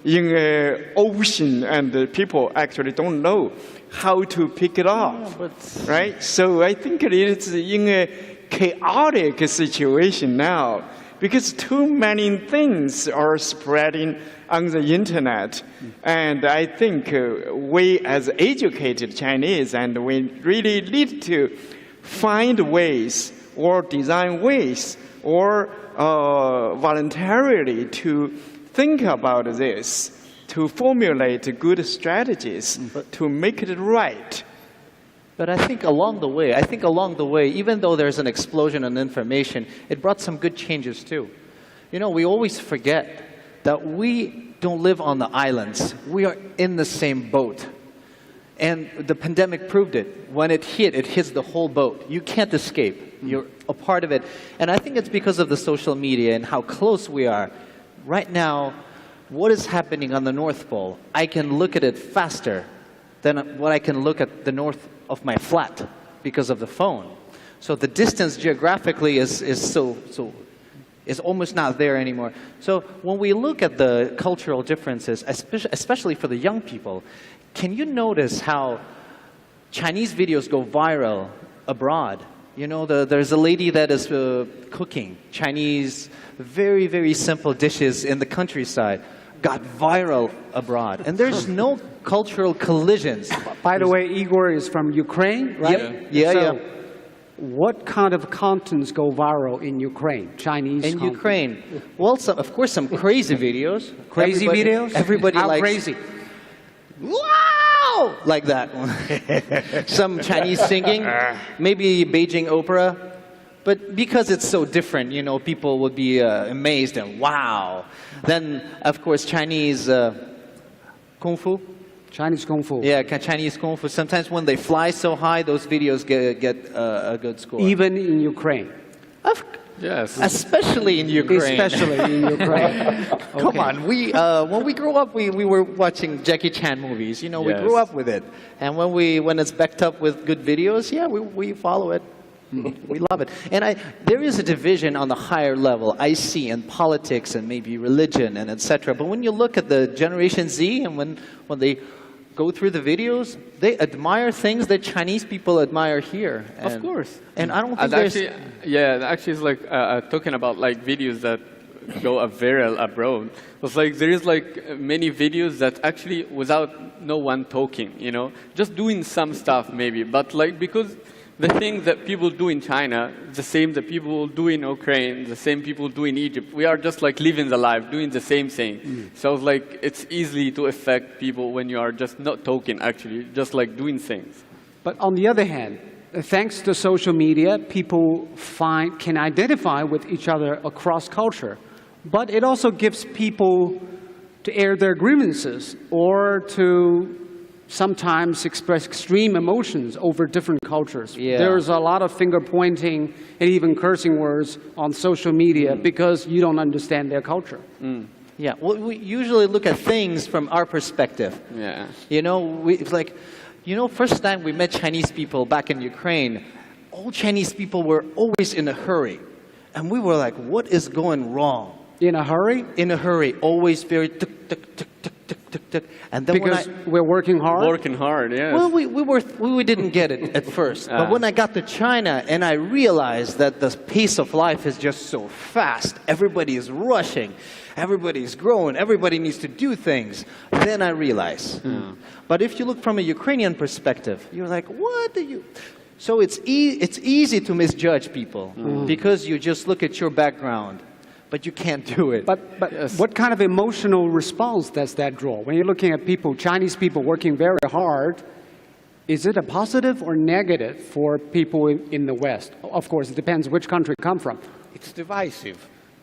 in an ocean and people actually don't know how to pick it up, right? So I think it's in a chaotic situation now because too many things are spreading on the internet. And I think we as educated Chinese, and we really need to find ways or design ways or voluntarily to think about this, to formulate good strategies to make it right. But I think along the way, even though there's an explosion in information, it brought some good changes too. You know, we always forget that we don't live on the islands. We are in the same boat. And the pandemic proved it. When it hits the whole boat. You can't escape. You're a part of it. And I think it's because of the social media and how close we are. Right now, what is happening on the North Pole, I can look at it faster than what I can look at the north of my flat because of the phone. So the distance geographically is almost not there anymore. So when we look at the cultural differences, especially for the young people, can you notice how Chinese videos go viral abroad? You know, there's a lady that is cooking Chinese, very, very simple dishes in the countryside, got viral abroad. And there's no cultural collisions. By the way, Igor is from Ukraine, right? Yeah. What kind of contents go viral in Ukraine? Chinese In content? Ukraine? Well, of course, some crazy videos. Crazy videos? Everybody How likes... crazy? Wow! Like that. Some Chinese singing, maybe Beijing opera. But because it's so different, you know, people would be amazed and wow. Then, of course, Chinese Kung Fu. Chinese Kung Fu. Yeah, Chinese Kung Fu. Sometimes when they fly so high, those videos get a good score. Even in Ukraine? Yes. Especially in Ukraine. Especially in Ukraine. Come on, when we grew up, we were watching Jackie Chan movies. You know, we grew up with it. And when it's backed up with good videos, yeah, we follow it. We love it. And there is a division on the higher level, I see, in politics and maybe religion and etc. But when you look at the Generation Z and when they go through the videos, they admire things that Chinese people admire here. And, of course. And I don't think there's... Actually it's like talking about like videos that go viral abroad. It's like there is like many videos that actually without no one talking, you know, just doing some stuff maybe, but like because the thing that people do in China, the same that people do in Ukraine, the same people do in Egypt. We are just like living the life, doing the same thing. So it's like it's easy to affect people when you are just not talking, actually, just like doing things. But on the other hand, thanks to social media, people can identify with each other across culture. But it also gives people to air their grievances or to sometimes express extreme emotions over different cultures. Yeah. There's a lot of finger pointing and even cursing words on social media because you don't understand their culture. Yeah, well, we usually look at things from our perspective. Yeah. You know, it's like, you know, first time we met Chinese people back in Ukraine, all Chinese people were always in a hurry. And we were like, what is going wrong? In a hurry? In a hurry, always very tuk, tuk, tuk, tuk, tuk, tuk, tuk. And then Because we're working hard? Working hard, yes. Well, we didn't get it at first. But when I got to China and I realized that the pace of life is just so fast, everybody is rushing, everybody is growing, everybody needs to do things, then I realized. But if you look from a Ukrainian perspective, you're like, what do you... So it's easy to misjudge people because you just look at your background. But you can't do it. But what kind of emotional response does that draw? When you're looking at people, Chinese people working very hard, is it a positive or negative for people in the West? Of course, it depends which country you come from. It's divisive.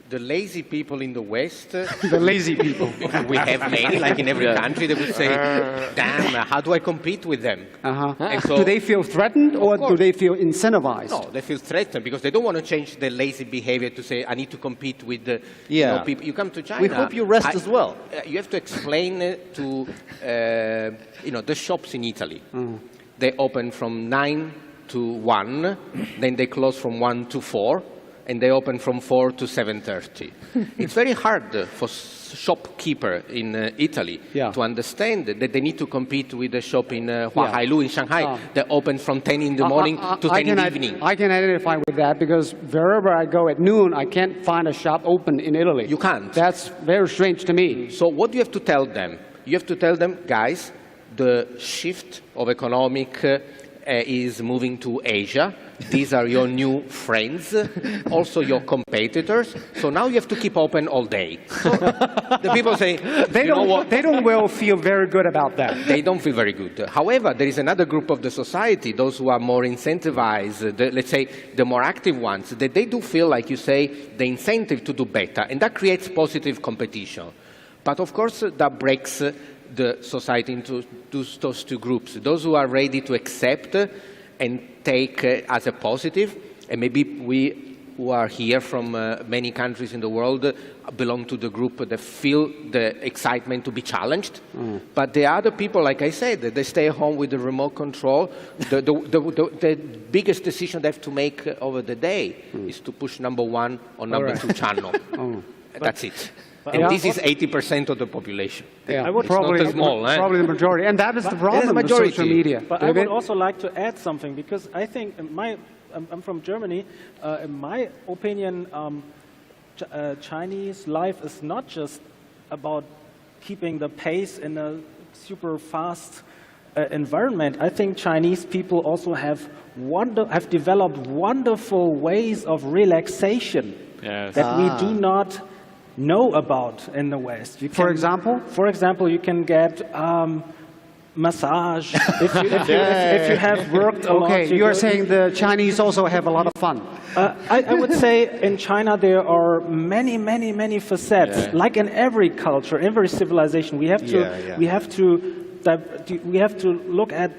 The lazy people in the West, The lazy people. we have many, like in every country, they would say, damn, how do I compete with them? And so, Do they feel threatened or do they feel incentivized? no, they feel threatened because they don't want to change their lazy behavior to say, I need to compete with the people. You come to China. We hope you rest as well. You have to explain to the shops in Italy. They open from 9 to 1, then they close from 1 to 4. And they open from 4 to 7:30. It's very hard for shopkeeper in Italy to understand that they need to compete with the shop in Huahailu in Shanghai. They open from 10 in the morning to 10 in the evening. I can identify with that because wherever I go at noon, I can't find a shop open in Italy. You can't. That's very strange to me. So what do you have to tell them? You have to tell them, guys, the shift of economic is moving to Asia. These are your new friends, also your competitors. So now you have to keep open all day. So the people say, They don't well feel very good about that. They don't feel very good. However, there is another group of the society, those who are more incentivized, let's say the more active ones, that they do feel, like you say, the incentive to do better. And that creates positive competition. But of course, that breaks the society into those two groups. Those who are ready to accept and take as a positive, and maybe we who are here from many countries in the world belong to the group that feel the excitement to be challenged. But the other people, like I said, they stay home with the remote control. The biggest decision they have to make over the day is to push number 1 or number 2 channel. That's it. And this is 80% of the population. Yeah, it's not small, probably the majority. And that is the problem with social media. But I would also like to add something, because I think I'm from Germany. In my opinion, Chinese life is not just about keeping the pace in a super fast environment. I think Chinese people also have developed wonderful ways of relaxation that we do not know about in the West. For example, you can get massage if you have worked a lot. Okay, you are saying the Chinese also have a lot of fun. I would say in China there are many facets. Like in every culture, every civilization, we have to look at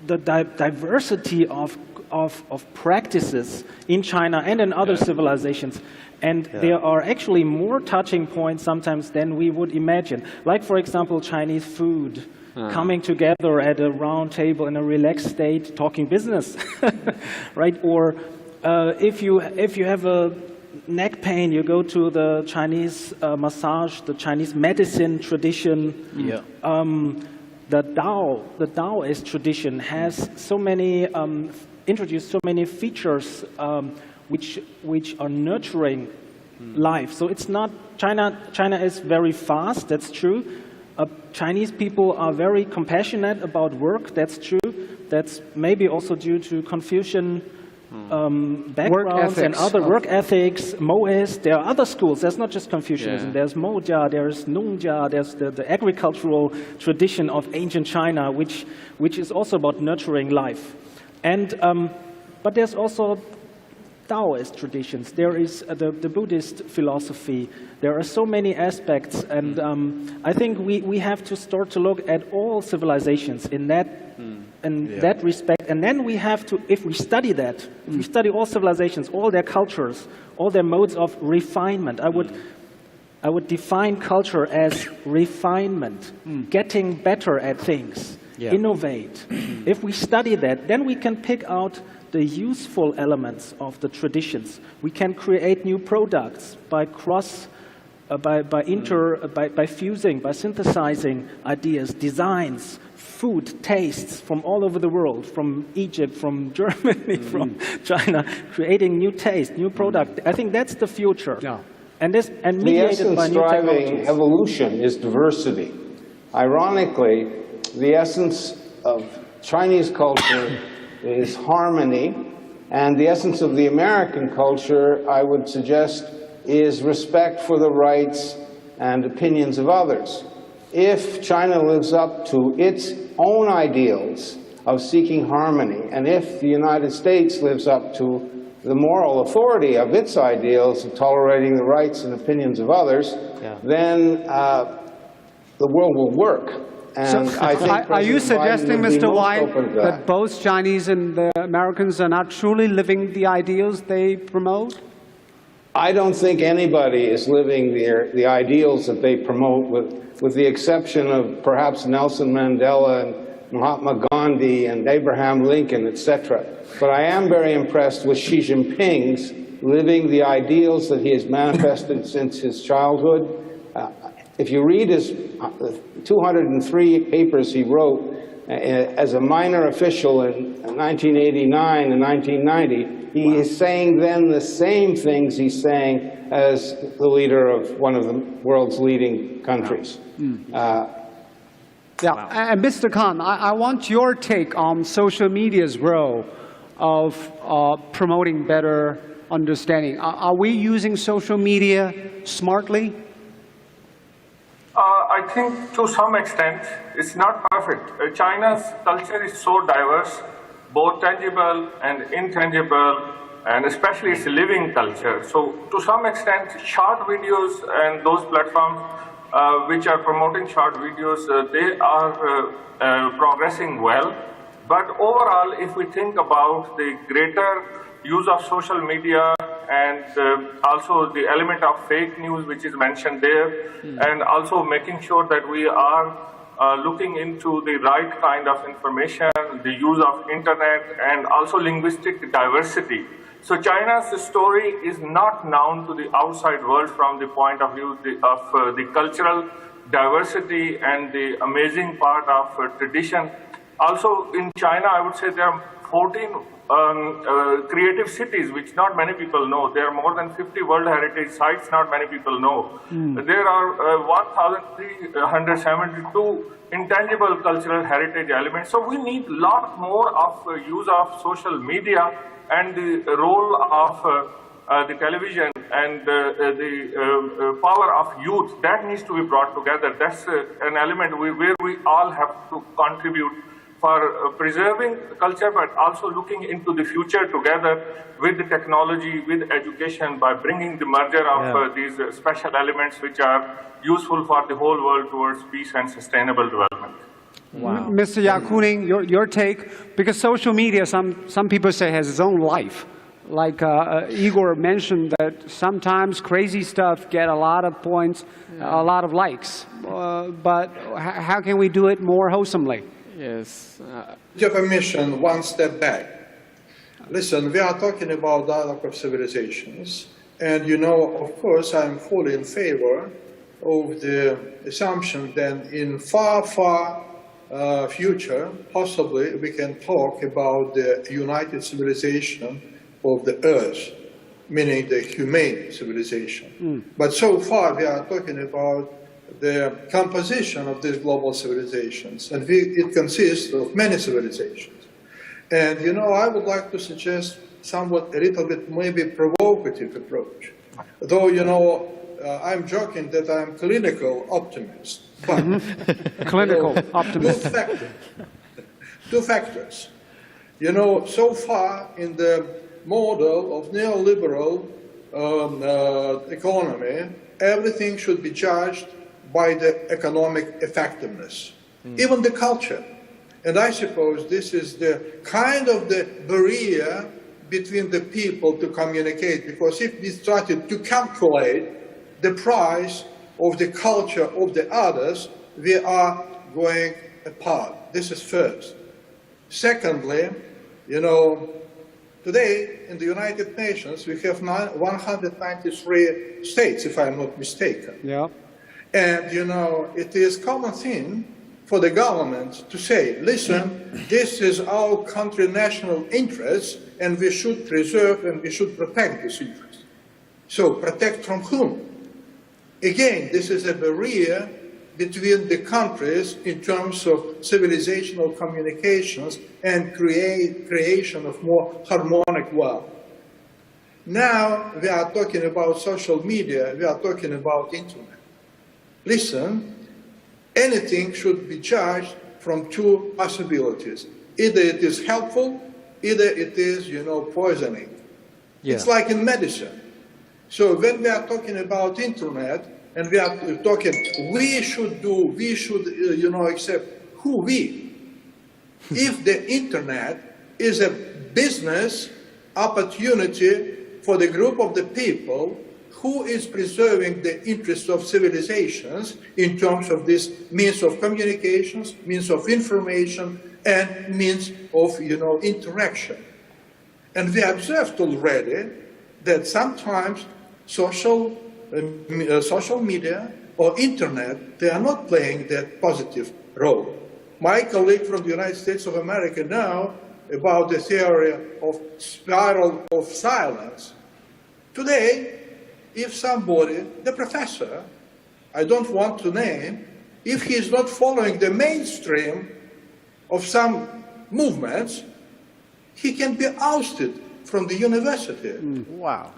the diversity of practices in China and in other civilizations. And there are actually more touching points sometimes than we would imagine. Like, for example, Chinese food, coming together at a round table in a relaxed state, talking business, right? Or if you have a neck pain, you go to the Chinese massage, the Chinese medicine tradition. The Taoist tradition has so many introduced so many features which are nurturing life. So it's not China is very fast, that's true. Chinese people are very compassionate about work, that's true. That's maybe also due to Confucian backgrounds and other work ethics, Moist. There are other schools, there's not just Confucianism. There's Mojia, there's Nongjia, there's the agricultural tradition of ancient China, which is also about nurturing life. And But there's also Taoist traditions. There is the Buddhist philosophy. There are so many aspects, and I think we have to start to look at all civilizations in that that respect. And then we have to, if we study that, if we study all civilizations, all their cultures, all their modes of refinement, I would define culture as refinement, getting better at things, innovate. If we study that, then we can pick out the useful elements of the traditions. We can create new products by fusing, by synthesizing ideas, designs, food, tastes from all over the world, from Egypt, from Germany, from China, creating new taste, new product. I think that's the future. And mediated by new technologies. The essence driving evolution is diversity. Ironically, the essence of Chinese culture is harmony, and the essence of the American culture, I would suggest, is respect for the rights and opinions of others. If China lives up to its own ideals of seeking harmony, and if the United States lives up to the moral authority of its ideals of tolerating the rights and opinions of others, then the world will work. And so, I think are you suggesting, Mr. White, that both Chinese and the Americans are not truly living the ideals they promote? I don't think anybody is living the ideals that they promote, with the exception of perhaps Nelson Mandela and Mahatma Gandhi and Abraham Lincoln, etc. But I am very impressed with Xi Jinping's living the ideals that he has manifested since his childhood. If you read his 203 papers he wrote as a minor official in 1989 and 1990, he is saying then the same things he's saying as the leader of one of the world's leading countries. And Mr. Khan, I want your take on social media's role of promoting better understanding. Are we using social media smartly? I think to some extent it's not perfect. China's culture is so diverse, both tangible and intangible, and especially its living culture. So to some extent, short videos and those platforms which are promoting short videos, they are progressing well. But overall, if we think about the greater use of social media and also the element of fake news which is mentioned there, and also making sure that we are looking into the right kind of information, the use of internet, and also linguistic diversity. So China's story is not known to the outside world from the point of view of the cultural diversity and the amazing part of tradition. Also in China, I would say there are 14 creative cities which not many people know. There are more than 50 World Heritage Sites not many people know. There are 1,372 intangible cultural heritage elements. So we need a lot more of use of social media, and the role of the television and the power of youth, that needs to be brought together. That's an element where we all have to contribute for preserving culture, but also looking into the future together with the technology, with education, by bringing the merger of these special elements which are useful for the whole world towards peace and sustainable development. Wow. Mr. Yakuning, your take, because social media, some people say, has its own life. Like Igor mentioned that sometimes crazy stuff get a lot of points, a lot of likes. But how can we do it more wholesomely? Yes. With your permission, one step back. Listen, we are talking about dialogue of civilizations. And you know, of course, I'm fully in favor of the assumption that in far, far future, possibly we can talk about the united civilization of the Earth, meaning the humane civilization. But so far we are talking about the composition of these global civilizations, and it consists of many civilizations. And you know, I would like to suggest somewhat a little bit maybe provocative approach. Though, you know, I'm joking that I'm clinical optimist. But, clinical optimist. Two factors. You know, so far in the model of neoliberal economy, everything should be judged by the economic effectiveness, even the culture. And I suppose this is the kind of the barrier between the people to communicate, because if we started to calculate the price of the culture of the others, we are going apart. This is first. Secondly, you know, today in the United Nations we have 193 states, if I'm not mistaken. Yeah. And you know, it is common thing for the government to say, listen, this is our country national interest, and we should preserve and we should protect this interest. So protect from whom? Again, this is a barrier between the countries in terms of civilizational communications and creation of more harmonic world. Now we are talking about social media, we are talking about internet. Listen, anything should be judged from two possibilities. Either it is helpful, either it is, you know, poisoning. Yeah. It's like in medicine. So when we are talking about internet, and we are talking, we should, you know, accept who we. If the internet is a business opportunity for the group of the people who is preserving the interests of civilizations in terms of this means of communications, means of information, and means of, you know, interaction. And we observed already that sometimes social media or internet, they are not playing that positive role. My colleague from the United States of America now about the theory of spiral of silence. Today, if somebody, the professor, I don't want to name, if he is not following the mainstream of some movements, he can be ousted from the university. Wow.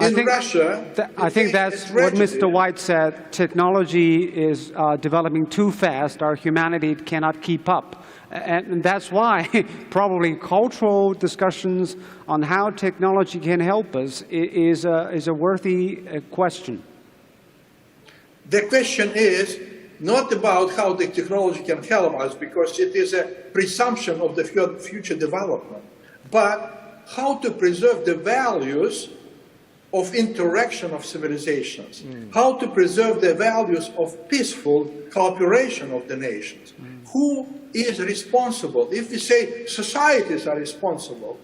In Russia, I think that's what Mr. White said. Technology is developing too fast. Our humanity cannot keep up. And that's why probably cultural discussions on how technology can help us is a worthy question. The question is not about how the technology can help us, because it is a presumption of the future development, but how to preserve the values of interaction of civilizations, how to preserve the values of peaceful cooperation of the nations. Who is responsible? If we say societies are responsible,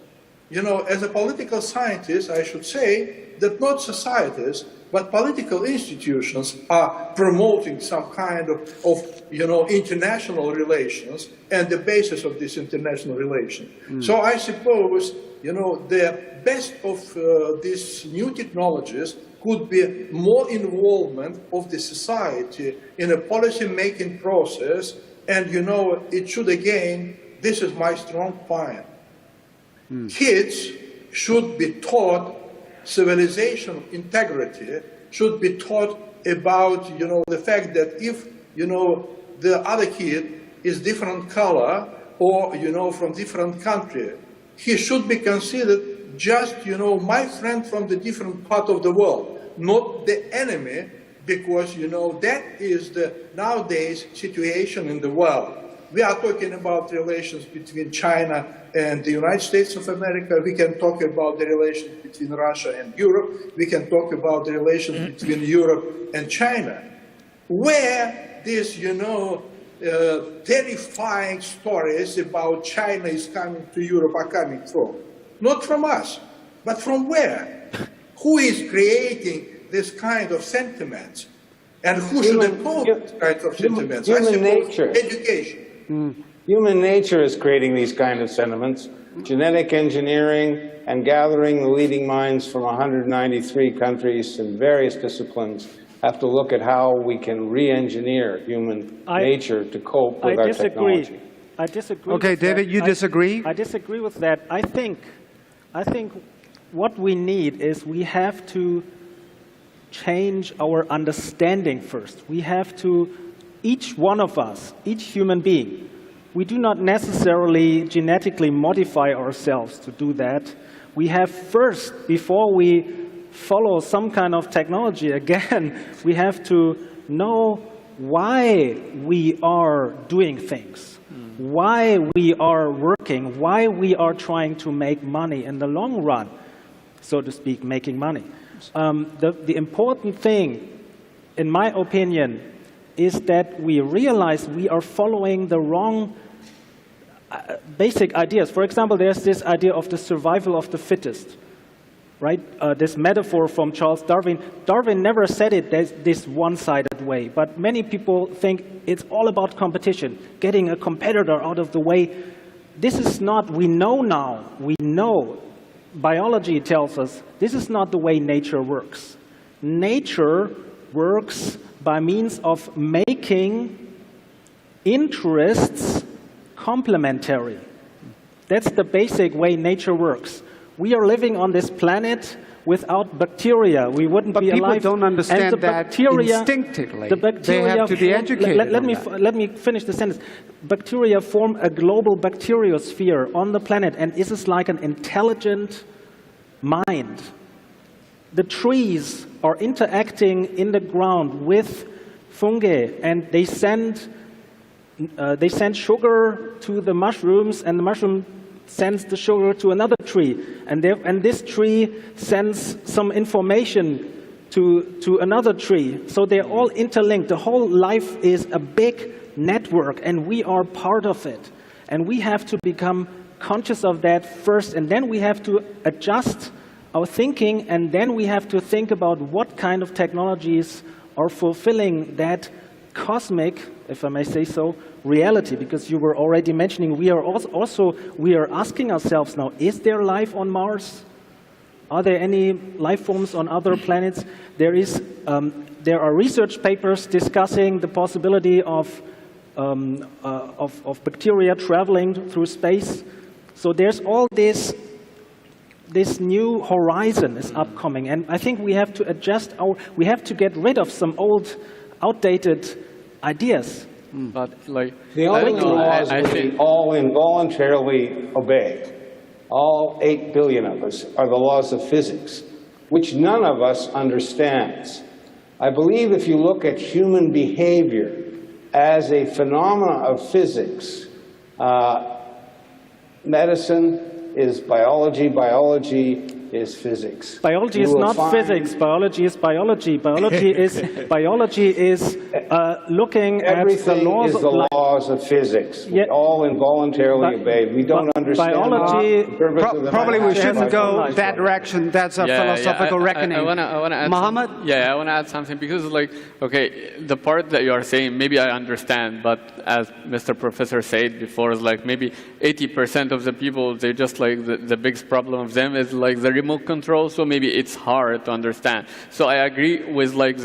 you know, as a political scientist, I should say that not societies, but political institutions are promoting some kind of you know, international relations and the basis of this international relation. So I suppose, you know, the best of these new technologies could be more involvement of the society in a policy-making process, and, you know, it should again, this is my strong point. Kids should be taught civilization integrity, should be taught about, you know, the fact that if, you know, the other kid is different color or, you know, from different country, he should be considered just, you know, my friend from the different part of the world, not the enemy, because, you know, that is the nowadays situation in the world. We are talking about relations between China and the United States of America. We can talk about the relations between Russia and Europe. We can talk about the relations between Europe and China. Where this, you know, terrifying stories about China is coming to Europe are coming from? Not from us, but from where? Who is creating this kind of sentiments? And who should impose this kind of sentiments? Human nature. Education. Human nature is creating these kind of sentiments. Genetic engineering and gathering the leading minds from 193 countries in various disciplines have to look at how we can re-engineer human nature to cope with our technology. I disagree. Okay, David, you disagree? I disagree with that. I think what we need is we have to change our understanding first. We have to, each one of us, each human being, we do not necessarily genetically modify ourselves to do that. We have first, before we follow some kind of technology again, we have to know why we are doing things, why we are working, why we are trying to make money in the long run, so to speak, making money. The important thing, in my opinion, is that we realize we are following the wrong basic ideas. For example, there's this idea of the survival of the fittest, right? This metaphor from Charles Darwin. Darwin never said it this one-sided way, but many people think it's all about competition, getting a competitor out of the way. This is not, we know now, we know, biology tells us, this is not the way nature works. Nature works by means of making interests complementary. That's the basic way nature works. We are living on this planet without bacteria. We wouldn't be alive. But people don't understand that instinctively. The bacteria they have to be educated. Let me finish the sentence. Bacteria form a global bacteriosphere on the planet, and this is like an intelligent mind. The trees are interacting in the ground with fungi, and they send sugar to the mushrooms, and the mushroom sends the sugar to another tree, and this tree sends some information to another tree. So they're all interlinked. The whole life is a big network, and we are part of it. And we have to become conscious of that first, and then we have to adjust our thinking, and then we have to think about what kind of technologies are fulfilling that cosmic, if I may say so, reality. Because you were already mentioning, we are asking ourselves now, is there life on Mars? Are there any life forms on other planets? There are research papers discussing the possibility of bacteria traveling through space. So there's all this new horizon is upcoming, and I think we have to we have to get rid of some old, outdated ideas. But like the only laws we all involuntarily obey, all 8 billion of us, are the laws of physics, which none of us understands. I believe if you look at human behavior as a phenomena of physics, medicine is biology, biology is physics. Biology is not physics, biology is biology. Biology is looking at the laws of life. Laws of physics. We all involuntarily obey. We don't understand biology. Probably we shouldn't go that direction. That's a philosophical reckoning. I want to add Mohammed? I want to add something, because like, okay, the part that you are saying, maybe I understand, but as Mr. Professor said before, is like maybe 80% of the people, they just like the biggest problem of them is like the remote control, so maybe it's hard to understand. So I agree with like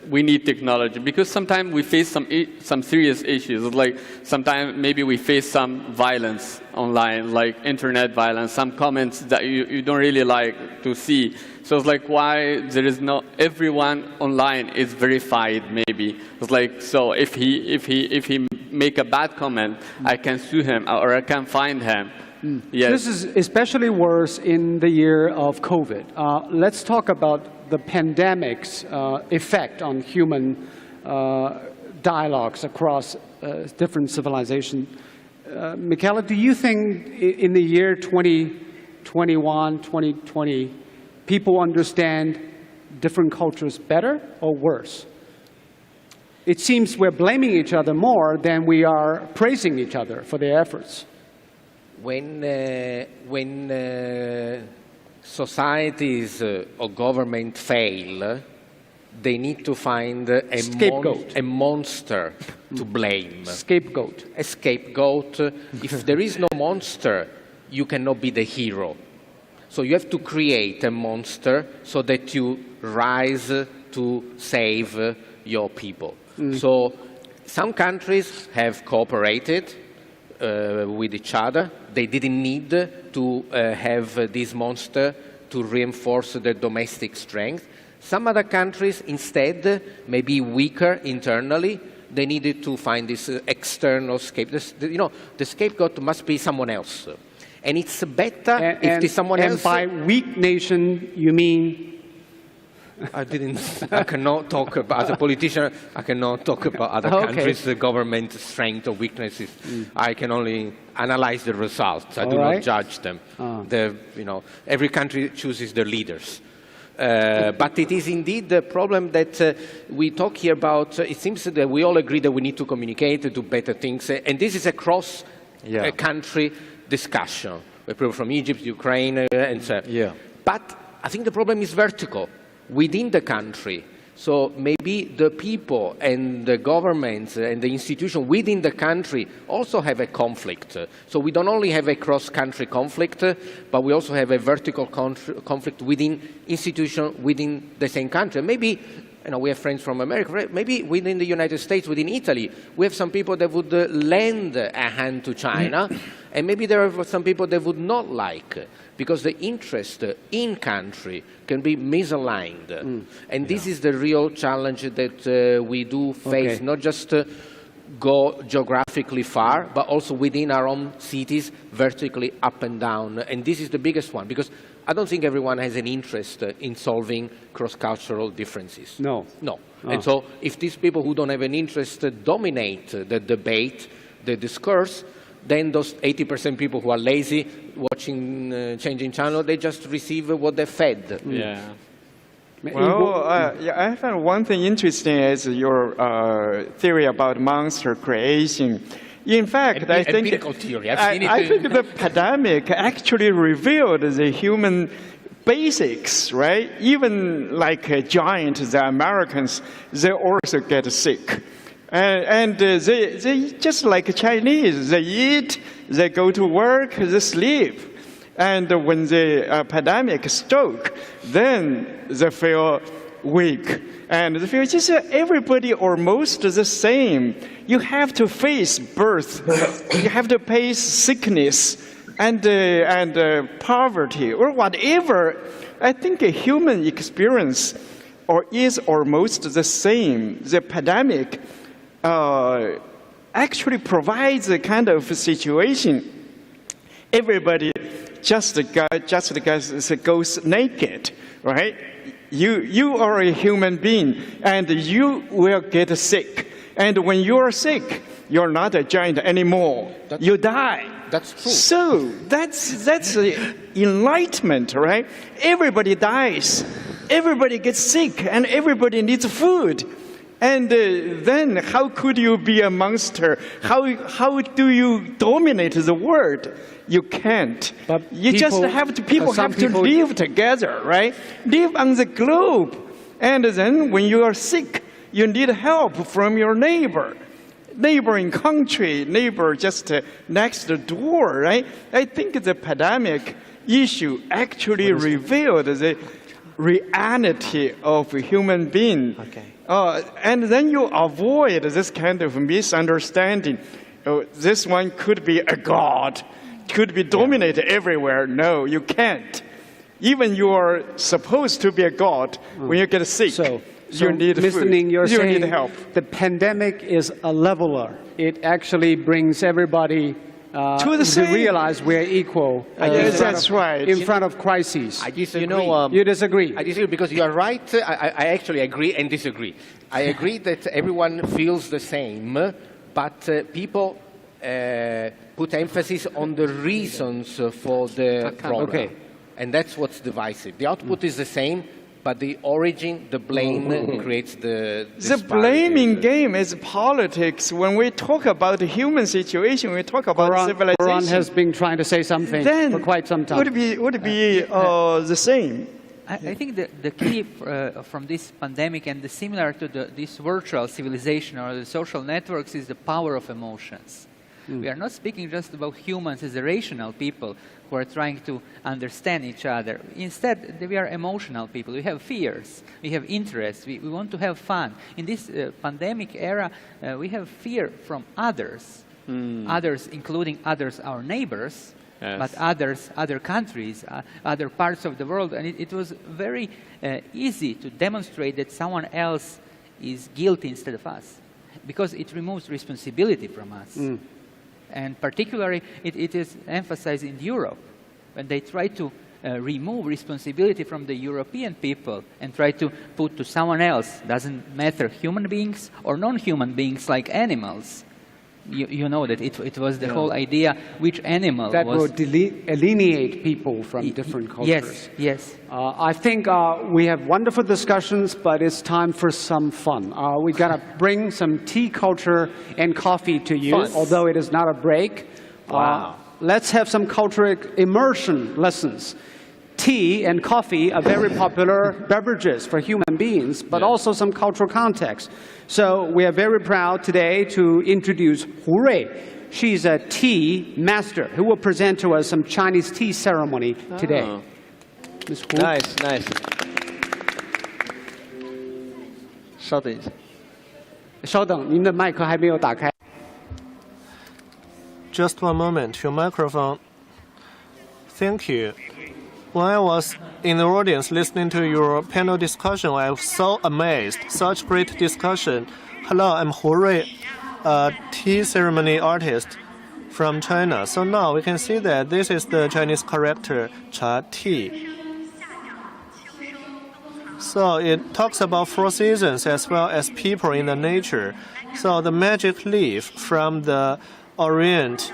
we need technology, because sometimes we face some serious issues. Like sometimes maybe we face some violence online, like internet violence, some comments that you don't really like to see. So it's like, why there is no, everyone online is verified maybe. It's like, so if he make a bad comment, I can sue him or I can find him. Yes. This is especially worse in the year of COVID. Let's talk about the pandemic's effect on human dialogues across different civilizations. Michaela, do you think in the year 2021, 2020, people understand different cultures better or worse? It seems we're blaming each other more than we are praising each other for their efforts. When societies or government fail, they need to find a monster to blame. Scapegoat. A scapegoat. If there is no monster, you cannot be the hero. So you have to create a monster so that you rise to save your people. So some countries have cooperated with each other. They didn't need to have this monster to reinforce their domestic strength. Some other countries instead may be weaker internally, they needed to find this external scapegoat. The scapegoat must be someone else. And it's better if the someone else... And by weak nation, you mean? I cannot talk about, as a politician, I cannot talk about other countries, the government strength or weaknesses. I can only analyze the results. I do not judge them. Every country chooses their leaders. But it is indeed the problem that we talk here about. It seems that we all agree that we need to communicate, to do better things. And this is a cross-country discussion. With people from Egypt, Ukraine, and so on. But I think the problem is vertical, within the country. So maybe the people and the governments and the institutions within the country also have a conflict. So we don't only have a cross-country conflict, but we also have a vertical conflict within institutions within the same country. Maybe, we have friends from America, maybe within the United States, within Italy, we have some people that would lend a hand to China, and maybe there are some people that would not like, because the interest in country can be misaligned. And this is the real challenge that we do face, not just go geographically far, but also within our own cities, vertically up and down. And this is the biggest one, because I don't think everyone has an interest in solving cross-cultural differences. No. And so if these people who don't have an interest dominate the debate, the discourse, then those 80% people who are lazy watching changing channel, they just receive what they're fed. Well, I found one thing interesting is your theory about monster creation. In fact, I think the pandemic actually revealed the human basics, right? Even like a giant, the Americans, they also get sick. And they just like Chinese, they eat, they go to work, they sleep. And when the pandemic struck, then they feel weak. And they feel just everybody almost the same. You have to face birth, you have to face sickness and poverty or whatever. I think a human experience is almost the same. The pandemic actually provides a kind of situation. Everybody just goes naked, right? You are a human being, and you will get sick. And when you are sick, you're not a giant anymore. You die. That's true. So that's enlightenment, right? Everybody dies. Everybody gets sick, and everybody needs food. And then how could you be a monster? How do you dominate the world? You can't. But people have to live together, right? Live on the globe. And then when you are sick, you need help from your neighbor. Neighboring country, neighbor just next door, right? I think the pandemic issue actually revealed the reality of a human being. And then you avoid this kind of misunderstanding. This one could be a god, could be dominated everywhere. No, you can't. Even you are supposed to be a god, when you get sick, you need Mr. food, Ning, you're you saying need help. The pandemic is a leveler. It actually brings everybody to realize we're equal. That's right. In front of crises. I disagree. You disagree? I disagree because you are right. I actually agree and disagree. I agree that everyone feels the same, but people put emphasis on the reasons for the problem. And that's what's divisive. The output is the same, but the origin, the blame, creates the blaming game is politics. When we talk about the human situation, we talk about civilization. Quran has been trying to say something for quite some time. Would be the same. I think the key from this pandemic and similar to this virtual civilization or the social networks is the power of emotions. We are not speaking just about humans as rational people who are trying to understand each other. Instead, we are emotional people. We have fears. We have interests. We want to have fun. In this pandemic era, we have fear from others. Others, including others, our neighbors, but others, other countries, other parts of the world. And it was very easy to demonstrate that someone else is guilty instead of us. because it removes responsibility from us. And particularly, it is emphasized in Europe, when they try to remove responsibility from the European people and try to put to someone else, doesn't matter, human beings or non-human beings like animals. You know that it was the whole idea which animal that was... will alienate people from different cultures. Yes, yes. I think we have wonderful discussions, but it's time for some fun. We got to bring some tea culture and coffee to you, although it is not a break. Wow. Let's have some cultural immersion lessons. Tea and coffee are very popular beverages for human beings, but also some cultural context. So we are very proud today to introduce Hu Rui. She's a tea master who will present to us some Chinese tea ceremony today. Ms. Hu. Nice, nice. 稍等一下。稍等，您的麦克还没有打开。 Just one moment, your microphone. Thank you. When I was in the audience listening to your panel discussion, I was so amazed. Such great discussion. Hello, I'm Hu Rui, a tea ceremony artist from China. So now we can see that this is the Chinese character, Cha Tea. So it talks about 4 seasons as well as people in the nature. So the magic leaf from the Orient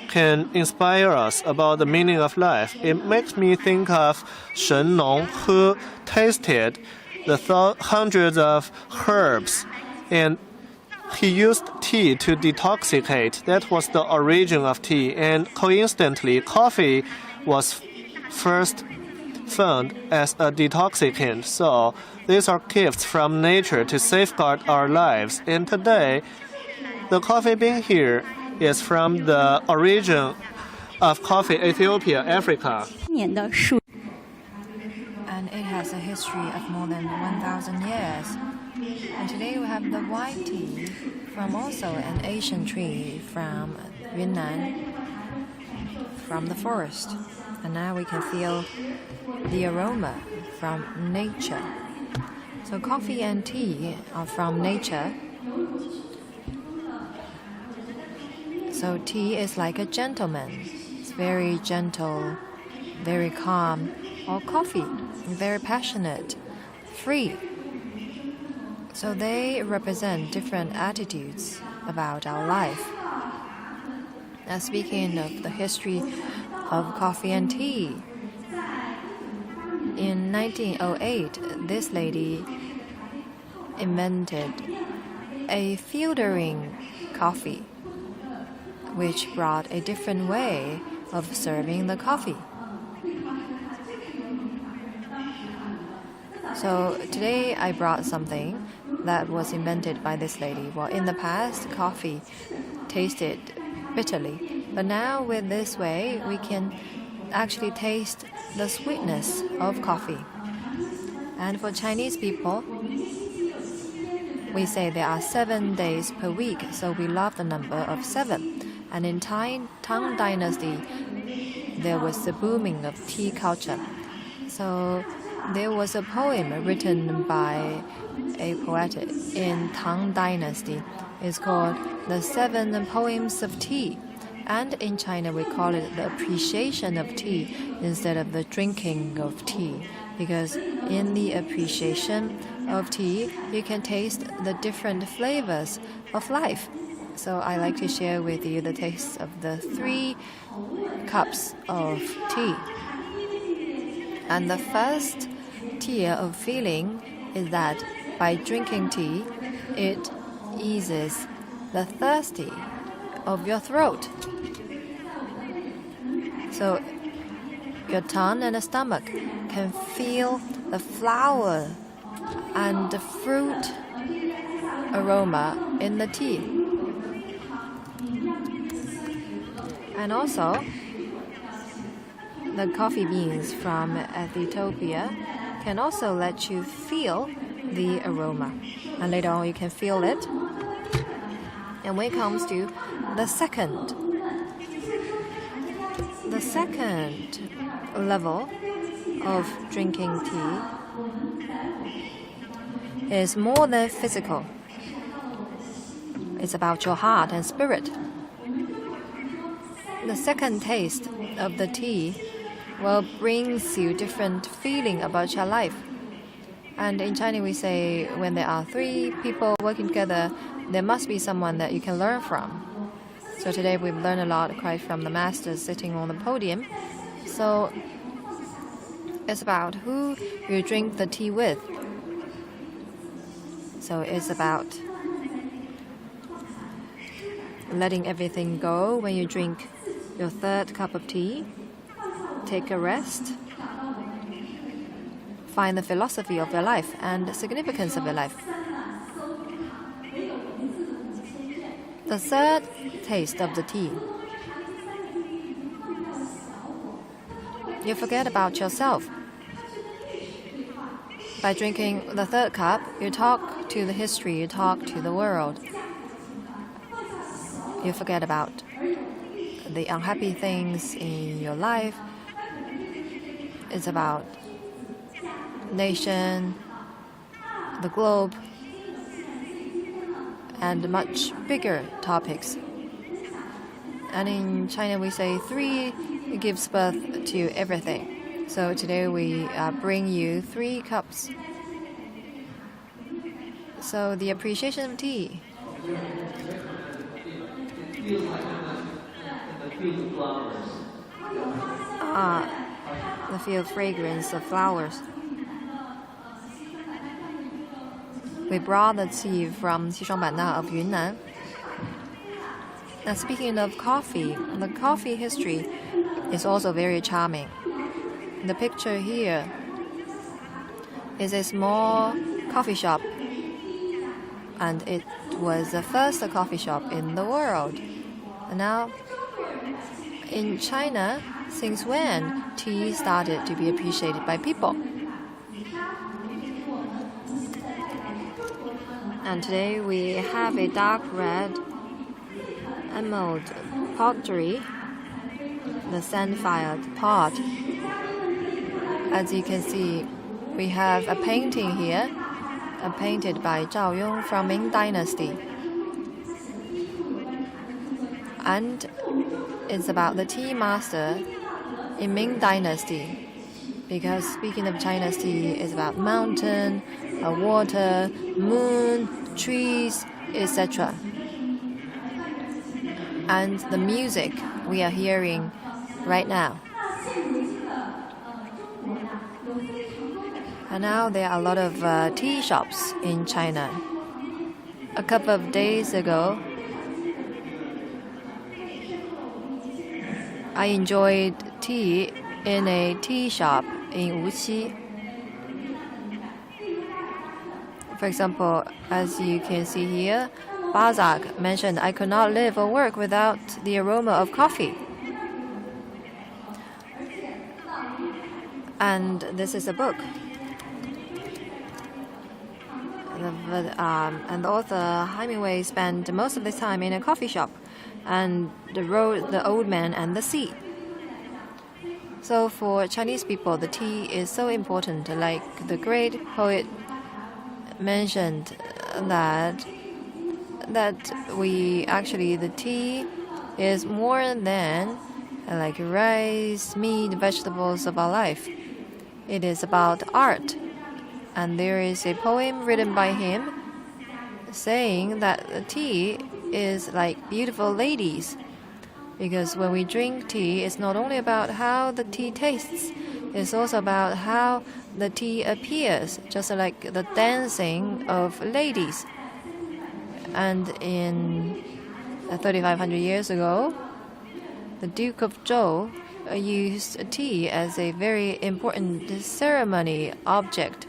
can inspire us about the meaning of life. It makes me think of Shen Nong, who tasted the hundreds of herbs, and he used tea to detoxicate. That was the origin of tea. And coincidentally, coffee was first found as a detoxicant. So these are gifts from nature to safeguard our lives. And today, the coffee bean here is from the origin of coffee, Ethiopia, Africa. And it has a history of more than 1,000 years. And today we have the white tea from also an Asian tree from Yunnan, from the forest. And now we can feel the aroma from nature. So coffee and tea are from nature. So tea is like a gentleman. It's very gentle, very calm. Or coffee, very passionate, free. So they represent different attitudes about our life. Now speaking of the history of coffee and tea, in 1908, this lady invented a filtering coffee, which brought a different way of serving the coffee. So today I brought something that was invented by this lady. Well, in the past, coffee tasted bitterly, but now with this way, we can actually taste the sweetness of coffee. And for Chinese people, we say there are 7 days per week, so we love the number of 7. And in Tang Dynasty, there was the booming of tea culture. So there was a poem written by a poet in Tang Dynasty. It's called The 7 Poems of Tea. And in China, we call it the appreciation of tea instead of the drinking of tea. Because in the appreciation of tea, you can taste the different flavors of life. So I like to share with you the taste of the 3 cups of tea. And the first tier of feeling is that by drinking tea, it eases the thirsty of your throat. So your tongue and the stomach can feel the flower and the fruit aroma in the tea. And also, the coffee beans from Ethiopia can also let you feel the aroma. And later on, you can feel it. And when it comes to the second level of drinking tea is more than physical. It's about your heart and spirit. The second taste of the tea brings you different feeling about your life. And in China we say when there are three people working together, there must be someone that you can learn from. So today we've learned a lot quite from the masters sitting on the podium. So it's about who you drink the tea with. So it's about letting everything go when you drink your third cup of tea. Take a rest. Find the philosophy of your life and the significance of your life. The third taste of the tea. You forget about yourself. By drinking the third cup, you talk to the history, you talk to the world. You forget about the unhappy things in your life. It's about nation, the globe, and much bigger topics. And in China we say 3 gives birth to everything. So today we bring you 3 cups. So the appreciation of tea. The feel fragrance of flowers. We brought the tea from Xishuangbanna of Yunnan. Now speaking of coffee, the coffee history is also very charming. The picture here is a small coffee shop, and it was the first coffee shop in the world. And now, in China, since when tea started to be appreciated by people? And today we have a dark red emerald pottery, the sand-fired pot. As you can see, we have a painting here, painted by Zhao Yong from Ming Dynasty. And it's about the tea master in Ming Dynasty. Because speaking of China's tea, it's about mountain, water, moon, trees, etc. And the music we are hearing right now. And now there are a lot of tea shops in China. A couple of days ago, I enjoyed tea in a tea shop in Wuxi. For example, as you can see here, Balzac mentioned, "I could not live or work without the aroma of coffee." And this is a book. And the author Hemingway spent most of his time in a coffee shop, and the old man and the sea. So for Chinese people, the tea is so important. Like the great poet mentioned that the tea is more than like rice, meat, vegetables of our life. It is about art. And there is a poem written by him saying that the tea is like beautiful ladies. Because when we drink tea, it's not only about how the tea tastes, it's also about how the tea appears, just like the dancing of ladies. And in 3,500 years ago, the Duke of Zhou used tea as a very important ceremony object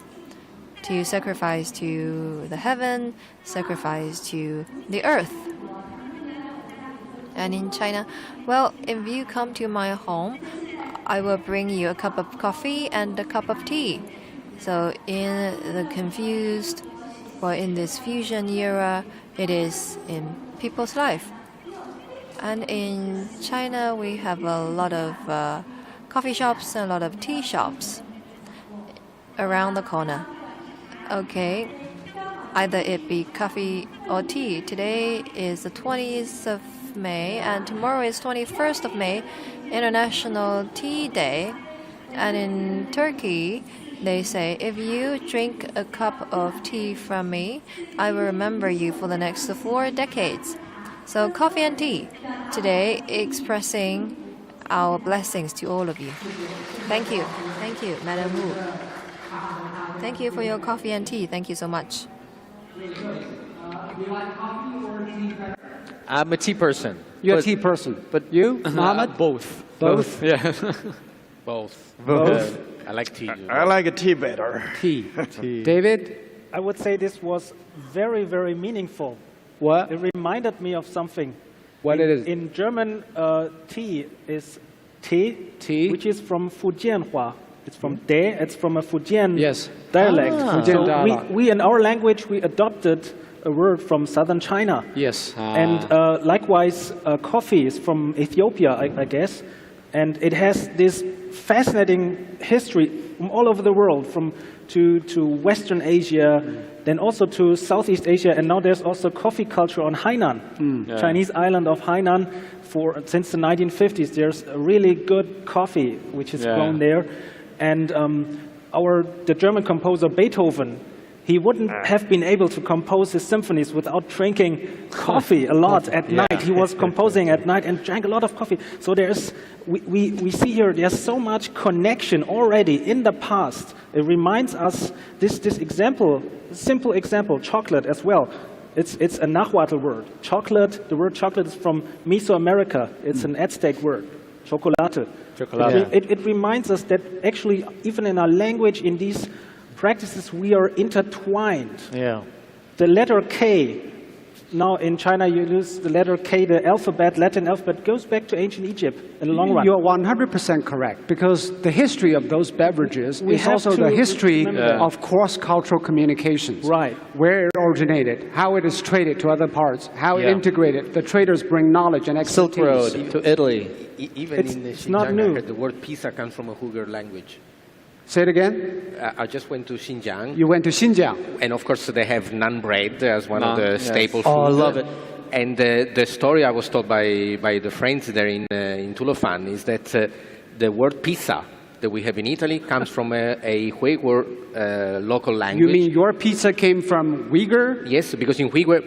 to sacrifice to the heaven, sacrifice to the earth. And in China, well, if you come to my home, I will bring you a cup of coffee and a cup of tea. So in the confused, or in this fusion era, it is in people's life. And in China, we have a lot of coffee shops and a lot of tea shops around the corner. Okay, either it be coffee or tea. Today is the 20th of May, and tomorrow is 21st of May, International Tea Day. And in Turkey, they say, if you drink a cup of tea from me, I will remember you for the next 4 decades. So coffee and tea, today expressing our blessings to all of you. Thank you, Madam Wu. Thank you for your coffee and tea. Thank you so much. I'm a tea person. You're a tea person. But you, Mohammed? Both. Both? Yeah. Both. I like tea. I like tea better. Tea. David? I would say this was very, very meaningful. What? It reminded me of something. What it is? In German, tea is tea, which is from Fujianhua. It's from De, it's from a Fujian dialect. Fujian dialect. We in our language, we adopted a word from southern China. Yes. And likewise, coffee is from Ethiopia, I guess. And it has this fascinating history from all over the world, to Western Asia, then also to Southeast Asia, and now there's also coffee culture on Hainan, Chinese island of Hainan. Since the 1950s, there's a really good coffee which is grown there. And the German composer Beethoven, he wouldn't have been able to compose his symphonies without drinking coffee a lot at night. He was composing at night and drank a lot of coffee. So we see here there's so much connection already in the past. It reminds us this example, simple example, chocolate as well. It's a Nahuatl word. Chocolate, the word chocolate is from Mesoamerica. It's an Aztec word, chocolate. It reminds us that actually, even in our language, in these practices, we are intertwined. Yeah. The letter K, now in China you use the letter K, the alphabet, Latin alphabet, goes back to ancient Egypt in the long run. You're 100% correct, because the history of those beverages is also the history of cross-cultural communications. Right. Where it originated, how it is traded to other parts, how it integrated. The traders bring knowledge and expertise. Silk Road to Italy. Even in Xinjiang, not new. I heard the word pizza comes from a Uyghur language. Say it again? I just went to Xinjiang. You went to Xinjiang? And of course they have naan bread as one of the staple foods. Oh, I love it. And the story I was told by the friends there in Tulofan is that the word pizza that we have in Italy comes from a Uyghur local language. You mean your pizza came from Uyghur? Yes, because in Uyghur,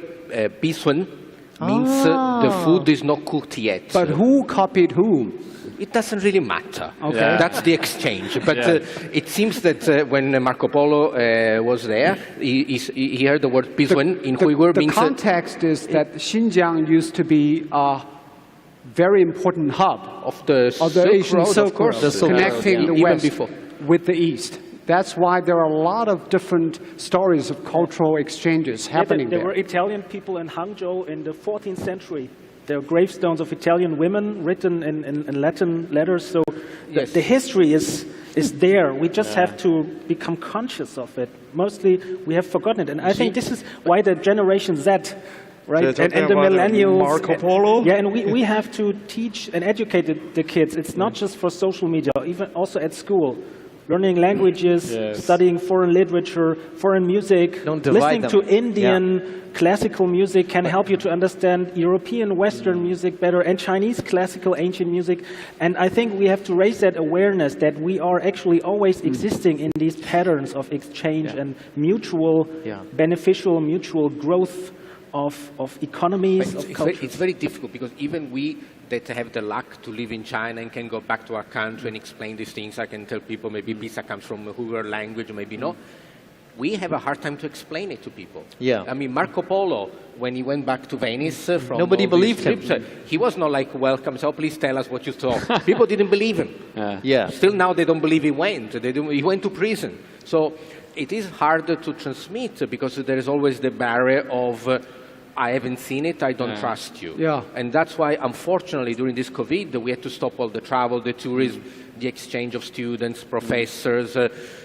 pisun means the food is not cooked yet. But who copied whom? It doesn't really matter. Okay. That's the exchange. But it seems that when Marco Polo was there, he heard the word Pisuan in Uyghur. The context is that Xinjiang used to be a very important hub of the Asian Silk Road, connecting the West with the East. That's why there are a lot of different stories of cultural exchanges happening there. There were Italian people in Hangzhou in the 14th century. There are gravestones of Italian women written in Latin letters. So the history is there. We just have to become conscious of it. Mostly we have forgotten it. And I think this is why the Generation Z, right, and the millennials. Marco Polo. Yeah, and we have to teach and educate the kids. It's not just for social media, even also at school. Learning languages, studying foreign literature, foreign music, listening to Indian classical music can help you to understand European Western music better, and Chinese classical ancient music. And I think we have to raise that awareness that we are actually always existing in these patterns of exchange and mutual, beneficial, mutual growth of economies, of culture. It's very difficult because even we that have the luck to live in China and can go back to our country and explain these things, I can tell people maybe pizza comes from a Uyghur language, or maybe not. We have a hard time to explain it to people. Yeah. I mean, Marco Polo, when he went back to Venice from nobody believed him. He was not like, welcome, so please tell us what you saw. People didn't believe him. Still now they don't believe he went. He went to prison. So it is harder to transmit because there is always the barrier of I haven't seen it, I don't trust you. And that's why, unfortunately, during this COVID, we had to stop all the travel, the tourism, the exchange of students, professors,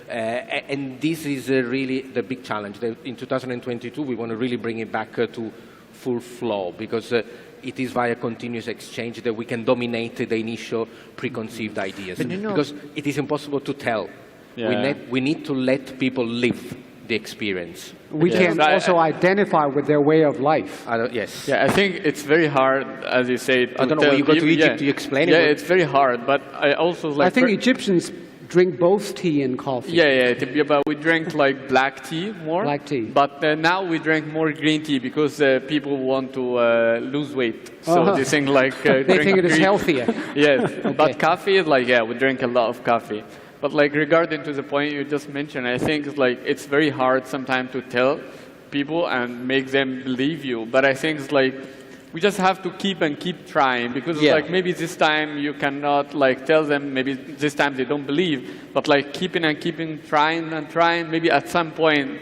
and this is really the big challenge. In 2022, we want to really bring it back to full flow, because it is via continuous exchange that we can dominate the initial preconceived ideas. Because it is impossible to tell. We need to let people live the experience. We can also identify with their way of life. Yes. Yeah, I think it's very hard, as you say. I don't know, when you go to Egypt, do you explain it? Yeah, it's very hard, but I also like... I think Egyptians drink both tea and coffee. Yeah, but we drink like black tea more. Black tea. But now we drink more green tea because people want to lose weight. So they think like... they think it is green. healthier. Yes, but coffee is like, yeah, we drink a lot of coffee. But like regarding to the point you just mentioned, I think like it's very hard sometimes to tell people and make them believe you. But I think it's like we just have to keep trying because like maybe this time you cannot like tell them, maybe this time they don't believe, but like keeping trying and trying, maybe at some point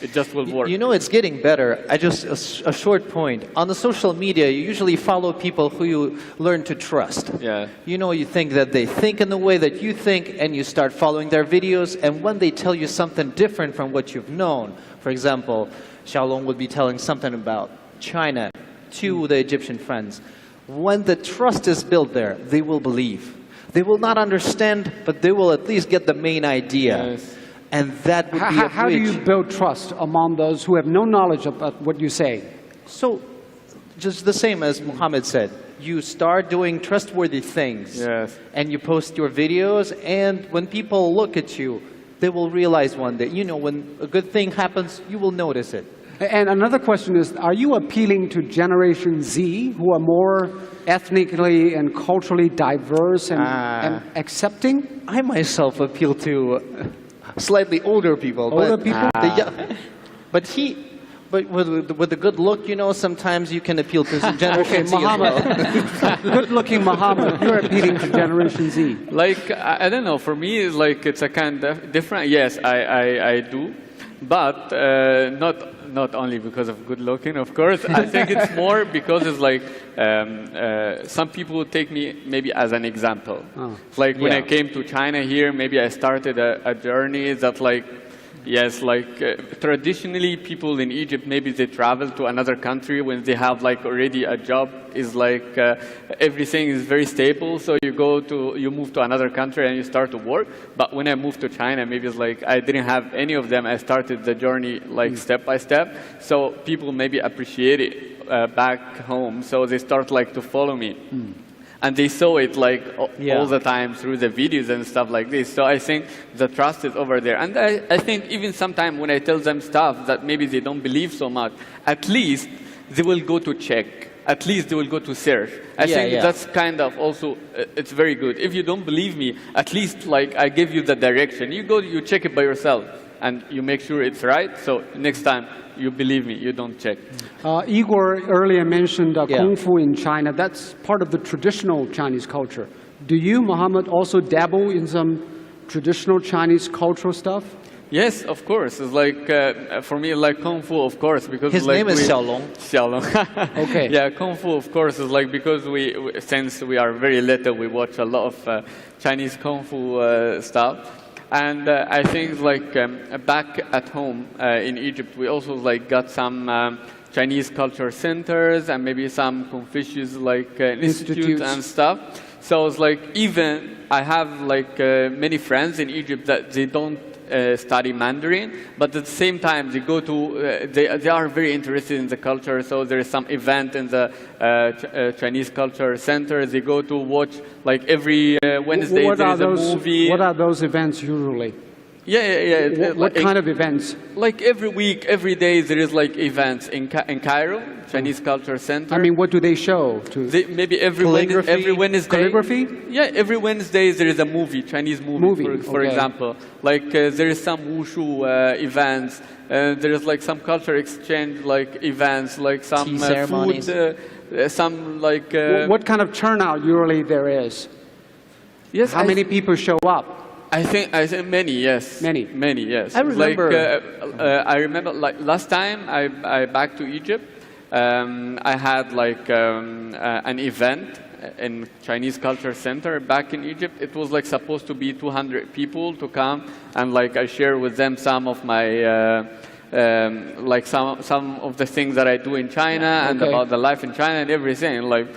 it just will work. You know, it's getting better. A short point. On the social media, you usually follow people who you learn to trust. Yeah. You know, you think that they think in the way that you think, and you start following their videos, and when they tell you something different from what you've known, for example, Xiaolong would be telling something about China to the Egyptian friends. When the trust is built there, they will believe. They will not understand, but they will at least get the main idea. Yes. And that would be a How do you build trust among those who have no knowledge about what you say? So, just the same as Muhammad said. You start doing trustworthy things. Yes. And you post your videos, and when people look at you, they will realize one day, you know, when a good thing happens, you will notice it. And another question is, are you appealing to Generation Z, who are more ethnically and culturally diverse and accepting? I myself appeal to slightly older people. Older people? But with a good look, you know, sometimes you can appeal to Generation Z as well. Good-looking Muhammad, you're appealing to Generation Z. Like, I don't know, for me, it's like it's a kind of different. Yes, I do. But not only because of good looking, of course. I think it's more because it's like some people take me maybe as an example. Like when I came to China here, maybe I started a journey that like, yes, like traditionally people in Egypt, maybe they travel to another country when they have like already a job, is like everything is very stable. So you move to another country and you start to work. But when I moved to China, maybe it's like I didn't have any of them. I started the journey like step by step. So people maybe appreciate it back home. So they start like to follow me. And they saw it like all the time through the videos and stuff like this. So I think the trust is over there. And I think even sometimes when I tell them stuff that maybe they don't believe so much, at least they will go to check. At least they will go to search. I think that's kind of also, it's very good. If you don't believe me, at least like I give you the direction. You go, you check it by yourself. And you make sure it's right. So next time, you believe me, you don't check. Igor earlier mentioned Kung Fu in China. That's part of the traditional Chinese culture. Do you, Muhammad, also dabble in some traditional Chinese cultural stuff? Yes, of course. It's like, for me, like Kung Fu, of course. Because his like name is Xiaolong. Xiaolong. Okay. Yeah, Kung Fu, of course, is like because since we are very little, we watch a lot of Chinese Kung Fu stuff. And I think like back at home in Egypt, we also like got some Chinese culture centers and maybe some Confucius like institutes and stuff. So it's like even I have like many friends in Egypt that they don't study Mandarin, but at the same time they go to they are very interested in the culture. So there is some event in the Chinese Culture Center. They go to watch like every Wednesday there is a movie. What are those events usually? Yeah. What kind of events? Like every week, every day there is like events in Cairo, Chinese Culture Center. I mean, what do they show? Maybe every Wednesday. Calligraphy? Yeah, every Wednesday there is a movie, Chinese movie. For example. Like there is some wushu events. There is like some culture exchange like events, like some ceremonies. Food, some like... what kind of turnout usually there is? Yes. How many people show up? I think many, yes. Many, yes. I remember. I remember like last time I back to Egypt. I had like an event in Chinese Culture Center back in Egypt. It was like supposed to be 200 people to come, and like I share with them some of my like some of the things that I do in China and about the life in China and everything. Like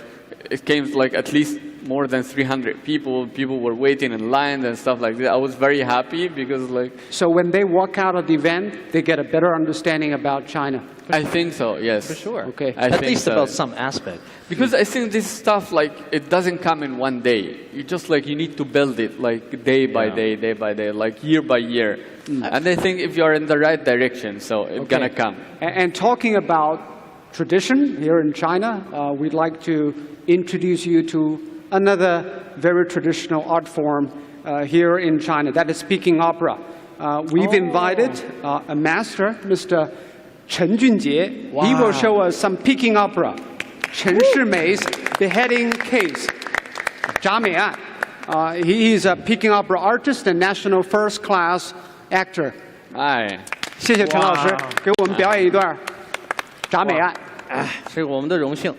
it came like at least more than 300 people. People were waiting in lines and stuff like that. I was very happy because like... So when they walk out of the event, they get a better understanding about China? I think so, yes. For sure. Okay. At least about some aspect. Because I think this stuff, like, it doesn't come in one day. You just, like, you need to build it, like, day by day, like, year by year. And I think if you're in the right direction, so it's gonna come. And talking about tradition here in China, we'd like to introduce you to another very traditional art form here in China, that is speaking opera. We've invited a master, Mr. Chen Junjie. He will show us some Peking opera. Chen Shimei's beheading case. Zha Mei'an. He is a Peking opera artist and national first-class actor. 谢谢陈老师给我们表演一段铡美案。是我们的荣幸。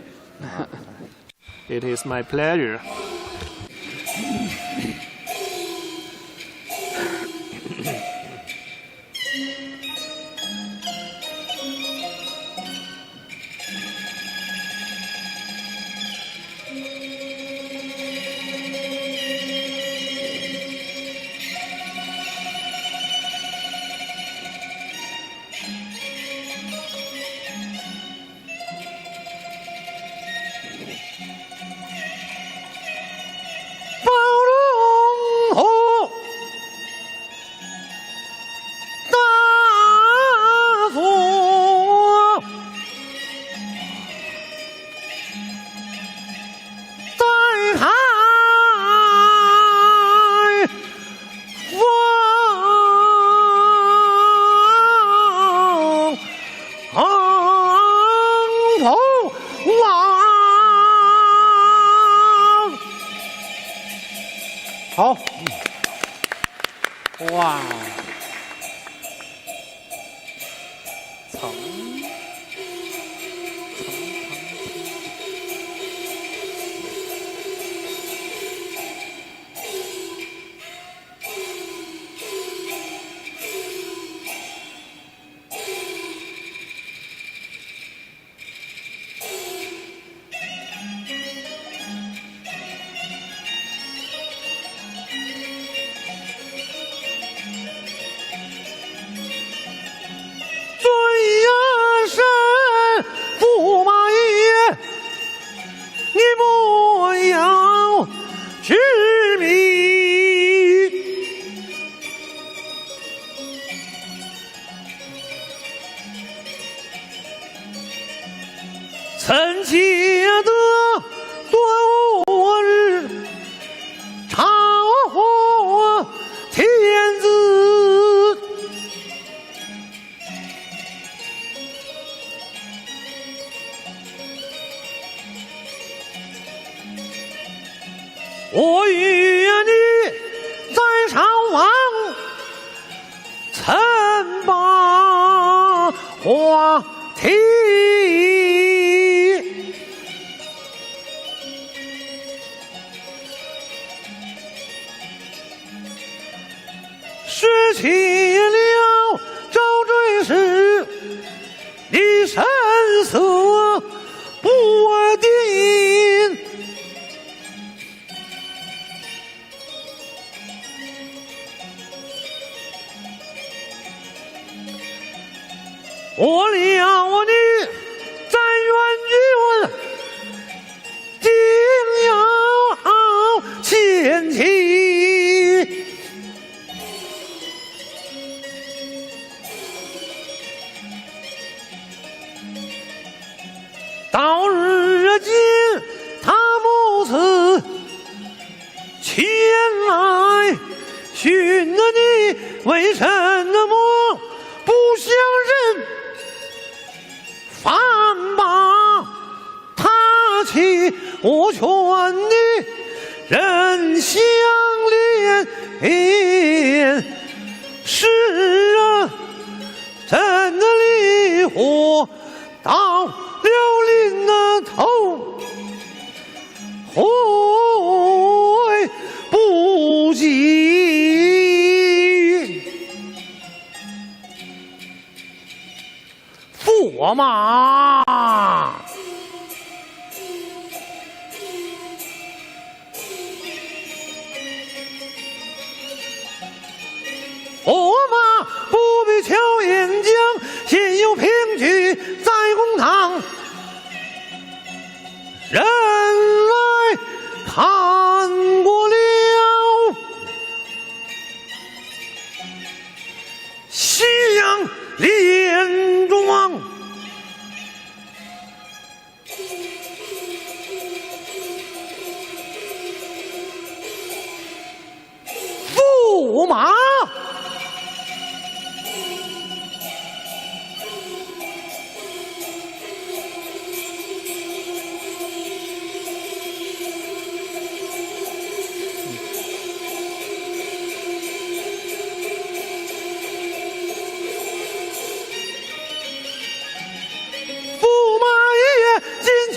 It is my pleasure.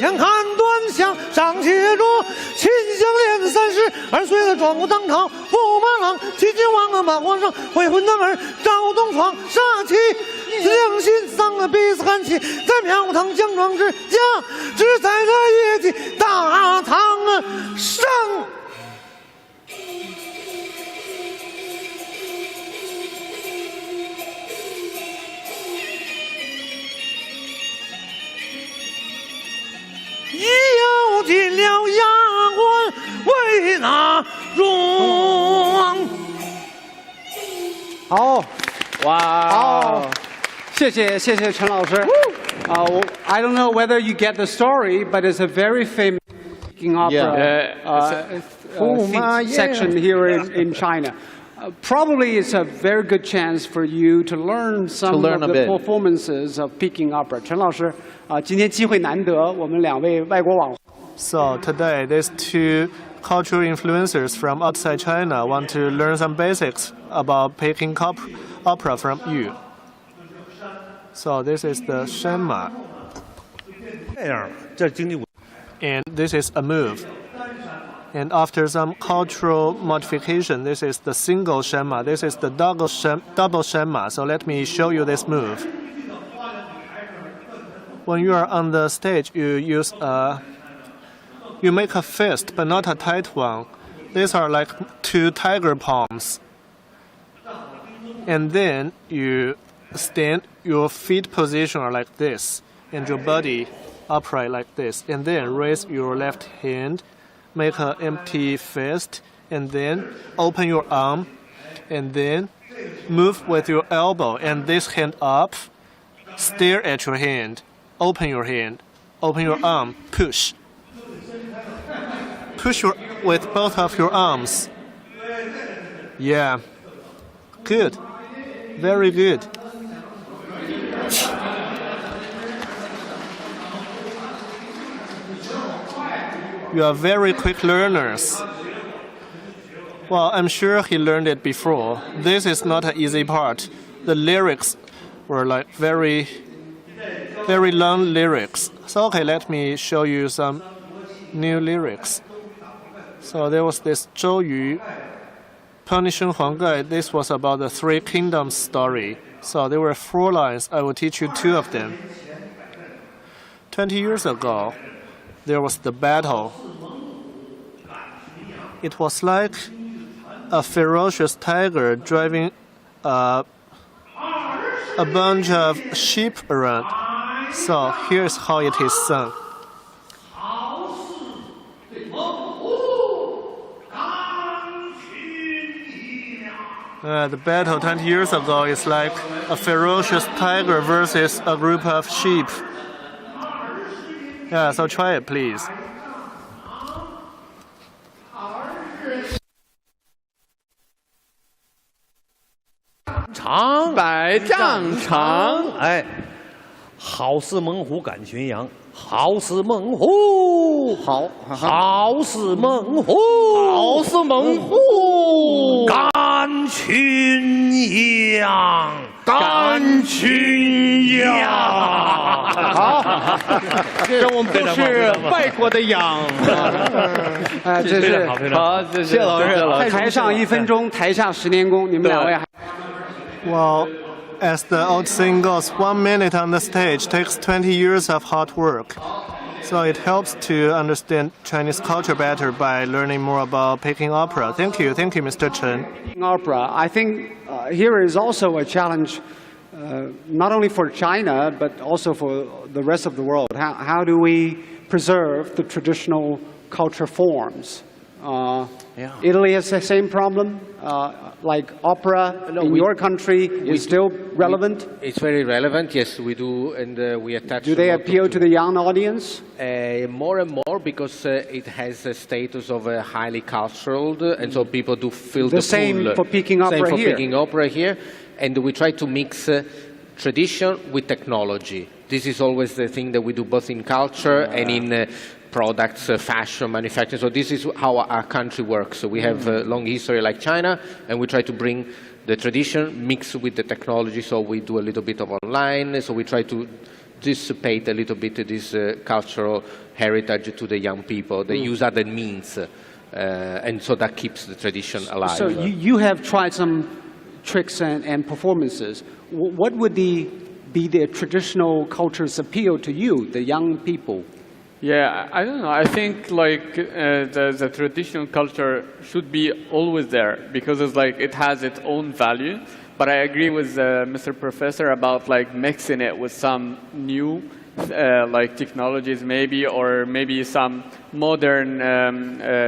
前看端详，上写着秦香莲32岁的壮骨当朝，驸马郎齐秦王啊马皇上，未婚男儿赵东闯，杀气良心丧的鼻子寒气，在庙堂奖状之下，只在这业绩大堂上。要进了衙官为哪桩？好，哇，好，谢谢陈老师。I don't know whether you get the story, but it's a very famous opera section here in China. Probably it's a very good chance for you to learn some of the performances of Peking opera. 陈老师，今天机会难得，我们2位外国网。So today, these two cultural influencers from outside China want to learn some basics about Peking opera from you. So this is the shenma. And this is a move. And after some cultural modification, this is the single shenma. This is the double shenma. So let me show you this move. When you are on the stage, you make a fist, but not a tight one. These are like 2 tiger palms. And then you stand, your feet position are like this, and your body upright like this. And then raise your left hand, make an empty fist, and then open your arm, and then move with your elbow and this hand up, stare at your hand, open your hand, open your arm, push. Push with both of your arms. Yeah. Good. Very good. You are very quick learners. Well, I'm sure he learned it before. This is not an easy part. The lyrics were like very long lyrics. So okay, let me show you some new lyrics. So there was this Zhou Yu punishing Huang Gai. This was about the 3 kingdoms story. So there were 4 lines. I will teach you 2 of them. 20 years ago, there was the battle. It was like a ferocious tiger driving a bunch of sheep around. So here's how it is sung. The battle 20 years ago is like a ferocious tiger versus a group of sheep. Yeah, so try it, please.长百丈长，哎，好似猛虎赶群羊，好似猛虎，好似猛虎，好似猛虎赶群羊，赶群羊。好，这我们都是外国的羊。这是好，谢谢老师。台上1分钟，台下10年功。你们2位还。Well, as the old saying goes, 1 minute on the stage takes 20 years of hard work. So it helps to understand Chinese culture better by learning more about Peking opera. Thank you, Mr. Chen. Opera, I think here is also a challenge, not only for China, but also for the rest of the world. How do we preserve the traditional culture forms? Italy has the same problem. Like opera in your country is still relevant? It's very relevant, yes, we do, and we attach. Do they appeal to the young audience? More and more, because it has a status of highly cultural, and so people do feel the same pull. For Peking opera same for here. Peking opera here, and we try to mix tradition with technology. This is always the thing that we do both in culture and in products, fashion, manufacturing. So this is how our country works. So we have a long history like China, and we try to bring the tradition mixed with the technology. So we do a little bit of online. So we try to dissipate a little bit this cultural heritage to the young people. They use other means, and so that keeps the tradition alive. So you have tried some tricks and performances. What would be the traditional culture's appeal to you, the young people? Yeah, I don't know. I think like the traditional culture should be always there because it's like it has its own value. But I agree with Mr. Professor about like mixing it with some new like technologies maybe, or maybe some modern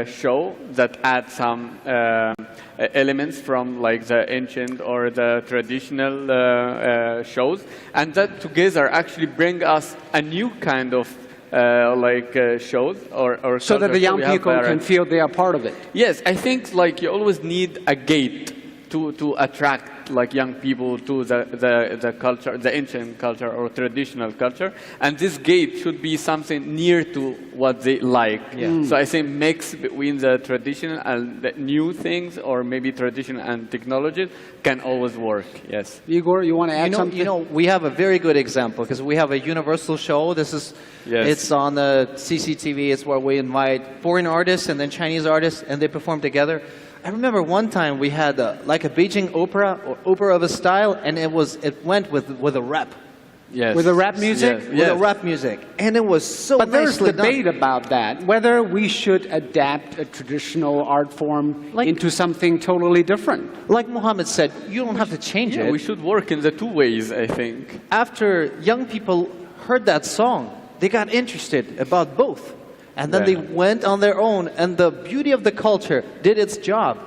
show that add some elements from like the ancient or the traditional shows, and that together actually bring us a new kind of shows or so that the young people can feel they are part of it. Yes, I think like you always need a gate to attract like young people to the culture, the ancient culture or traditional culture, and this gate should be something near to what they like. Yeah. So I think mix between the traditional and the new things, or maybe tradition and technology, can always work. Yes. Igor, you want to add something? You know, we have a very good example because we have a universal show. This is, it's on the CCTV. It's where we invite foreign artists and then Chinese artists, and they perform together. I remember one time we had like a Beijing opera, or opera of a style, and it went with a rap. Yes. With the rap music? Yes. With the rap music. And it was so But there's nicely debate done. about that, whether we should adapt a traditional art form into something totally different. Like Mohammed said, you don't have to change it. We should work in the two ways, I think. After young people heard that song, they got interested about both. And then they went on their own, and the beauty of the culture did its job.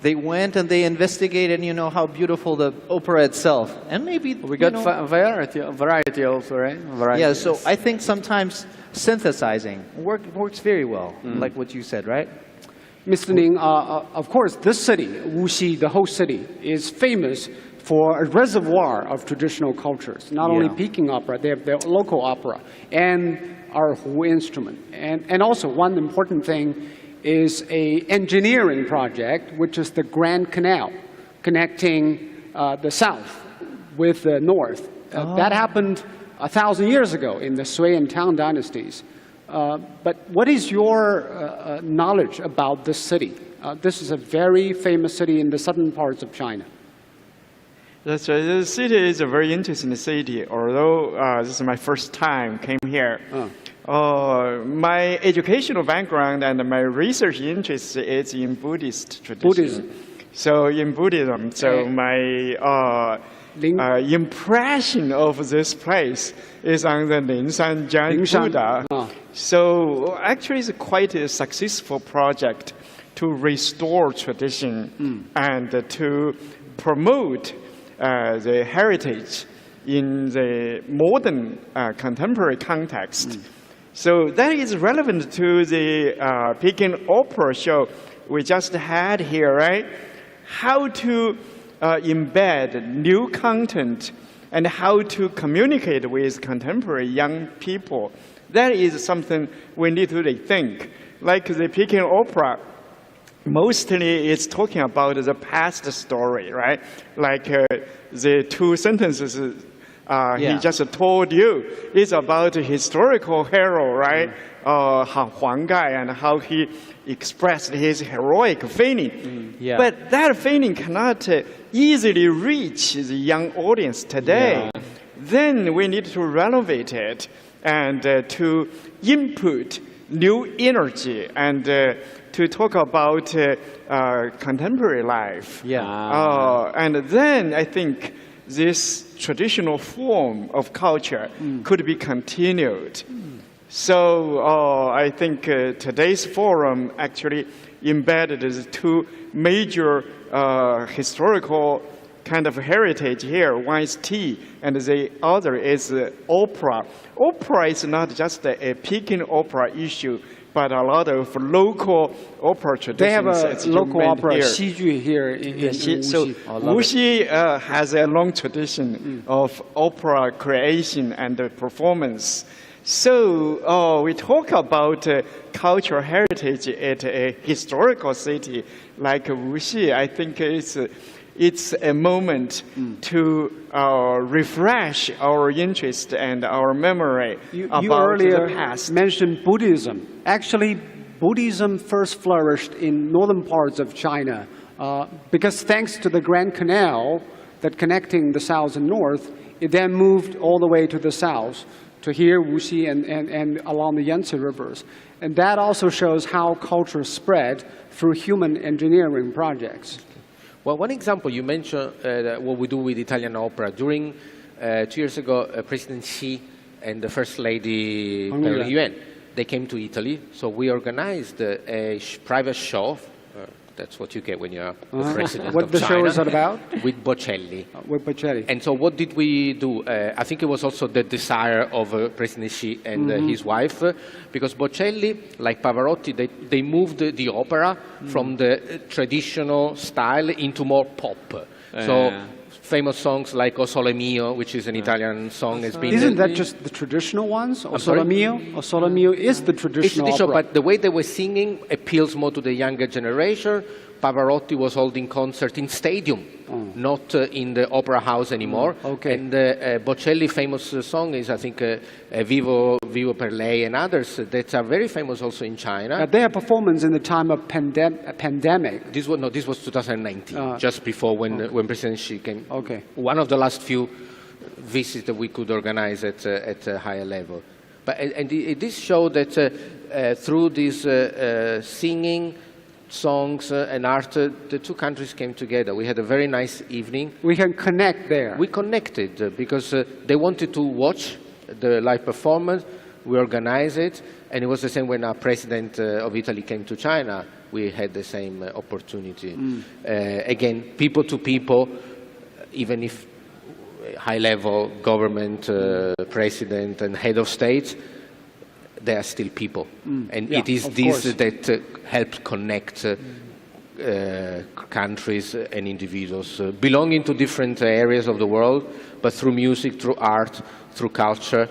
They went and they investigated, you know, how beautiful the opera itself. And maybe we got variety also, right? Variety, yeah, so I think sometimes synthesizing works very well, like what you said, right? Mr. Ning, of course, this city, Wuxi, the whole city, is famous for a reservoir of traditional cultures. Not only Peking opera, they have their local opera, and our Hu instrument. And also one important thing is an engineering project, which is the Grand Canal, connecting the south with the north. That happened 1,000 years ago in the Sui and Tang dynasties. But what is your knowledge about this city? This is a very famous city in the southern parts of China. That's right. The city is a very interesting city, although this is my first time came here. My educational background and my research interest is in Buddhist tradition. Buddhism. So in Buddhism, so my impression of this place is on the Linshan Jian Buddha. So actually it's quite a successful project to restore tradition and to promote the heritage in the modern contemporary context. So that is relevant to the Peking Opera show we just had here, right? How to embed new content and how to communicate with contemporary young people. That is something we need to rethink. Like the Peking Opera, mostly it's talking about the past story, right? Like the two sentences he just told you is about a historical hero, right? Huang Gai, and how he expressed his heroic feeling. But that feeling cannot easily reach the young audience today. Then we need to renovate it and to input new energy and to talk about contemporary life. And then I think this traditional form of culture could be continued. So I think today's forum actually embedded the two major historical kind of heritage here. One is tea, and the other is opera. Opera is not just a Peking opera issue, but a lot of local opera traditions. They have a local opera, Xiju, here in Wuxi. So Wuxi has a long tradition of opera creation and performance. So we talk about cultural heritage at a historical city like Wuxi. I think it's it's a moment to refresh our interest and our memory about you earlier the past. Mentioned Buddhism. Actually, Buddhism first flourished in northern parts of China because thanks to the Grand Canal that connecting the south and north, it then moved all the way to the south, to here, Wuxi, and along the Yangtze rivers. And that also shows how culture spread through human engineering projects. Well, one example, you mentioned what we do with Italian opera. During 2 years ago, President Xi and the First Lady Peng Liyuan, they came to Italy. So we organized a private show. That's what you get when you're the president what of the China. show is about? With Bocelli. With Bocelli. And so what did we do? I think it was also the desire of President Xi and his wife, because Bocelli, like Pavarotti, they moved the opera from the traditional style into more pop. So famous songs like O Sole Mio, which is an Italian song, has been... Isn't that just the traditional ones? O Sole Mio? O Sole Mio is the traditional opera. But the way they were singing appeals more to the younger generation. Pavarotti was holding concerts in stadium, not in the opera house anymore. And Bocelli's famous song is, I think, Vivo per Lei and others that are very famous also in China. Their performance in the time of pandemic. This was 2019, just before when President Xi came. One of the last few visits that we could organize at a higher level. But it did show that through this singing, songs and art, the two countries came together. We had a very nice evening. We can connect there. We connected because they wanted to watch the live performance. We organized it, and it was the same when our president of Italy came to China. We had the same opportunity. Again, people to people, even if high-level government, president and head of state, they are still people. And it is this that helps connect countries and individuals belonging to different areas of the world, but through music, through art, through culture,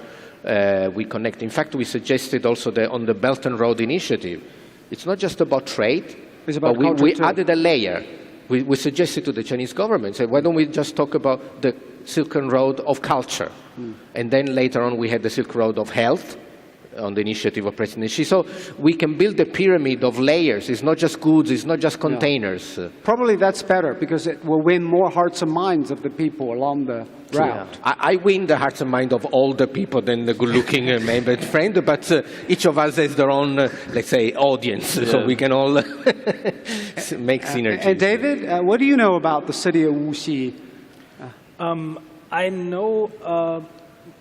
we connect. In fact, we suggested also that on the Belt and Road Initiative, it's not just about trade, it's about but we added a layer. We suggested to the Chinese government, said, why don't we just talk about the Silk Road of culture? And then later on we had the Silk Road of health, on the initiative of President Xi. So we can build a pyramid of layers. It's not just goods, it's not just containers. Probably that's better, because it will win more hearts and minds of the people along the route. I win the hearts and minds of all the people than the good-looking member friend, but each of us has their own, let's say, audience, so we can all make synergy. And David, what do you know about the city of Wuxi? I know...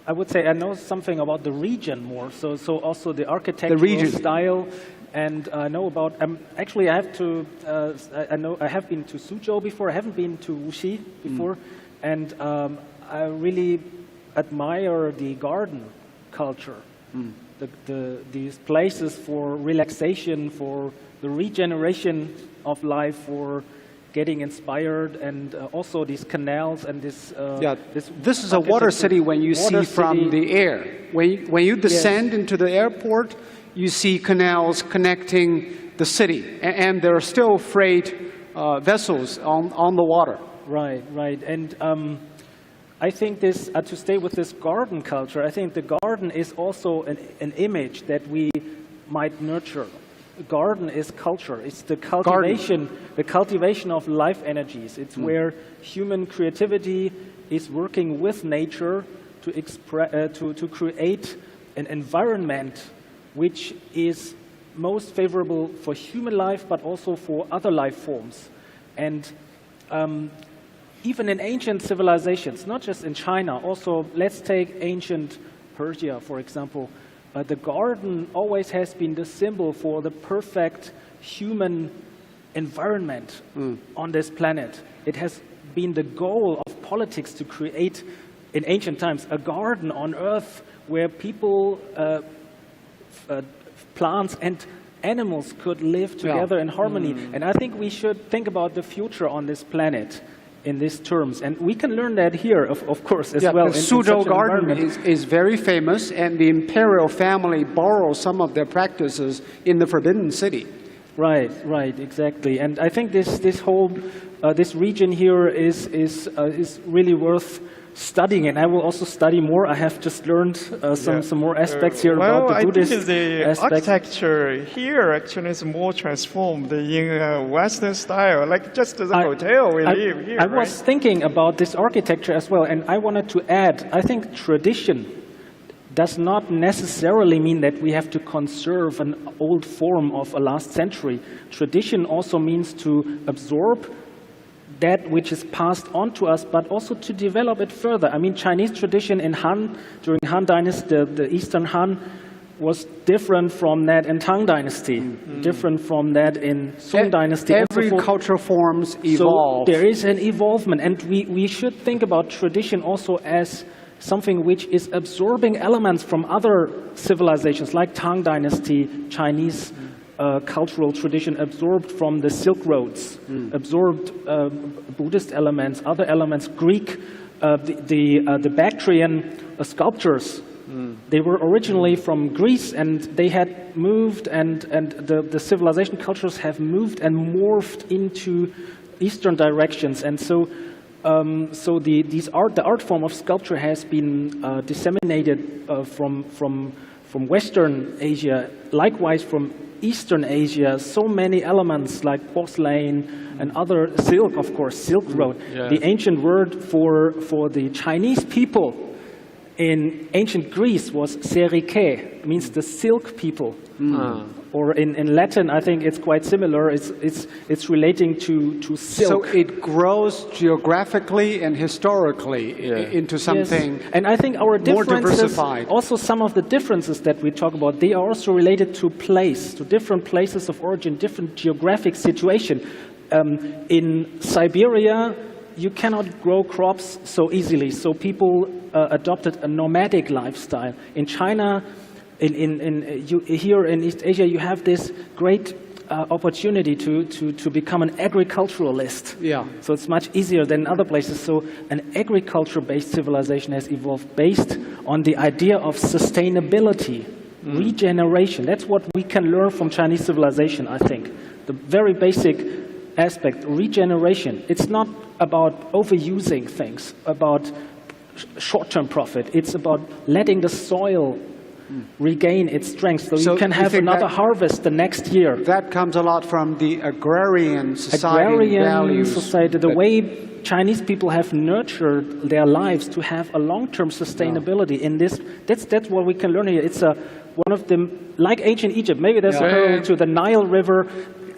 I would say I know something about the region more, so also the architectural style, and I know about. Actually, I have to. I have been to Suzhou before. I haven't been to Wuxi before, and I really admire the garden culture. These places for relaxation, for the regeneration of life, for getting inspired, and also these canals and this. This is a water city when you see from the air. When you descend into the airport, you see canals connecting the city, and there are still freight vessels on the water. Right, and I think this to stay with this garden culture. I think the garden is also an image that we might nurture. Garden is culture. It's the cultivation of life energies. It's where human creativity is working with nature to create an environment which is most favorable for human life, but also for other life forms. And even in ancient civilizations, not just in China, also let's take ancient Persia, for example. The garden always has been the symbol for the perfect human environment on this planet. It has been the goal of politics to create, in ancient times, a garden on earth where people, plants and animals could live together in harmony. And I think we should think about the future on this planet in these terms. And we can learn that here, of course, as well. The Suzhou Garden is very famous, and the imperial family borrowed some of their practices in the Forbidden City. Right, exactly. And I think this whole this region here is really worth studying, and I will also study more. I have just learned some more aspects here about the Buddhist I think the architecture here actually is more transformed in Western style, like just the hotel we live here. I was thinking about this architecture as well, and I wanted to add, I think tradition does not necessarily mean that we have to conserve an old form of a last century. Tradition also means to absorb that which is passed on to us, but also to develop it further. I mean, Chinese tradition in Han, during Han Dynasty, the Eastern Han, was different from that in Tang Dynasty, different from that in Song Dynasty. Every cultural forms evolve. So there is an evolvement, and we should think about tradition also as something which is absorbing elements from other civilizations, like Tang Dynasty, Chinese cultural tradition absorbed from the Silk Roads, absorbed Buddhist elements, other elements, Greek, the Bactrian sculptures. They were originally from Greece, and they had moved, and the civilization cultures have moved and morphed into Eastern directions, and so the art form of sculpture has been disseminated from Western Asia, likewise from Eastern Asia. So many elements like porcelain and other silk, of course, Silk Road. Yeah. The ancient word for the Chinese people in ancient Greece was serike, means the silk people. Or in Latin, I think it's quite similar. It's relating to silk. So it grows geographically and historically into something and I think our more differences, diversified. also some of the differences that we talk about, they are also related to place, to different places of origin, different geographic situation. In Siberia, you cannot grow crops so easily, so people adopted a nomadic lifestyle. In China, here in East Asia, you have this great opportunity to become an agriculturalist. Yeah. So it's much easier than in other places. So an agriculture-based civilization has evolved based on the idea of sustainability, regeneration. That's what we can learn from Chinese civilization, I think. The very basic aspect, regeneration. It's not about overusing things, about short-term profit. It's about letting the soil regain its strength so you can have another harvest the next year. That comes a lot from the agrarian society values. Society, the way Chinese people have nurtured their lives to have a long-term sustainability in this. That's what we can learn here. It's one of them, like ancient Egypt. Maybe there's a parallel to the Nile River.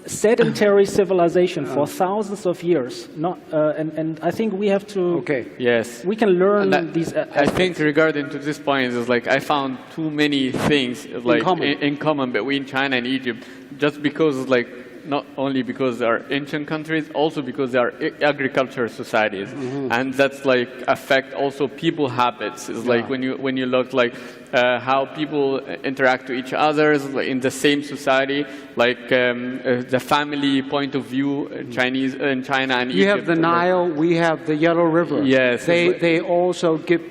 Sedentary civilization for thousands of years. And I think we have to. Yes. We can learn these aspects. I think regarding to this point is like I found too many things like in common between China and Egypt, just because like not only because they are ancient countries, also because they are agricultural societies, and that's like affect also people habits. It's like when you look like how people interact with each other in the same society, like the family point of view, Chinese in China and Egypt. You have the Nile, we have the Yellow River. Yes, they also give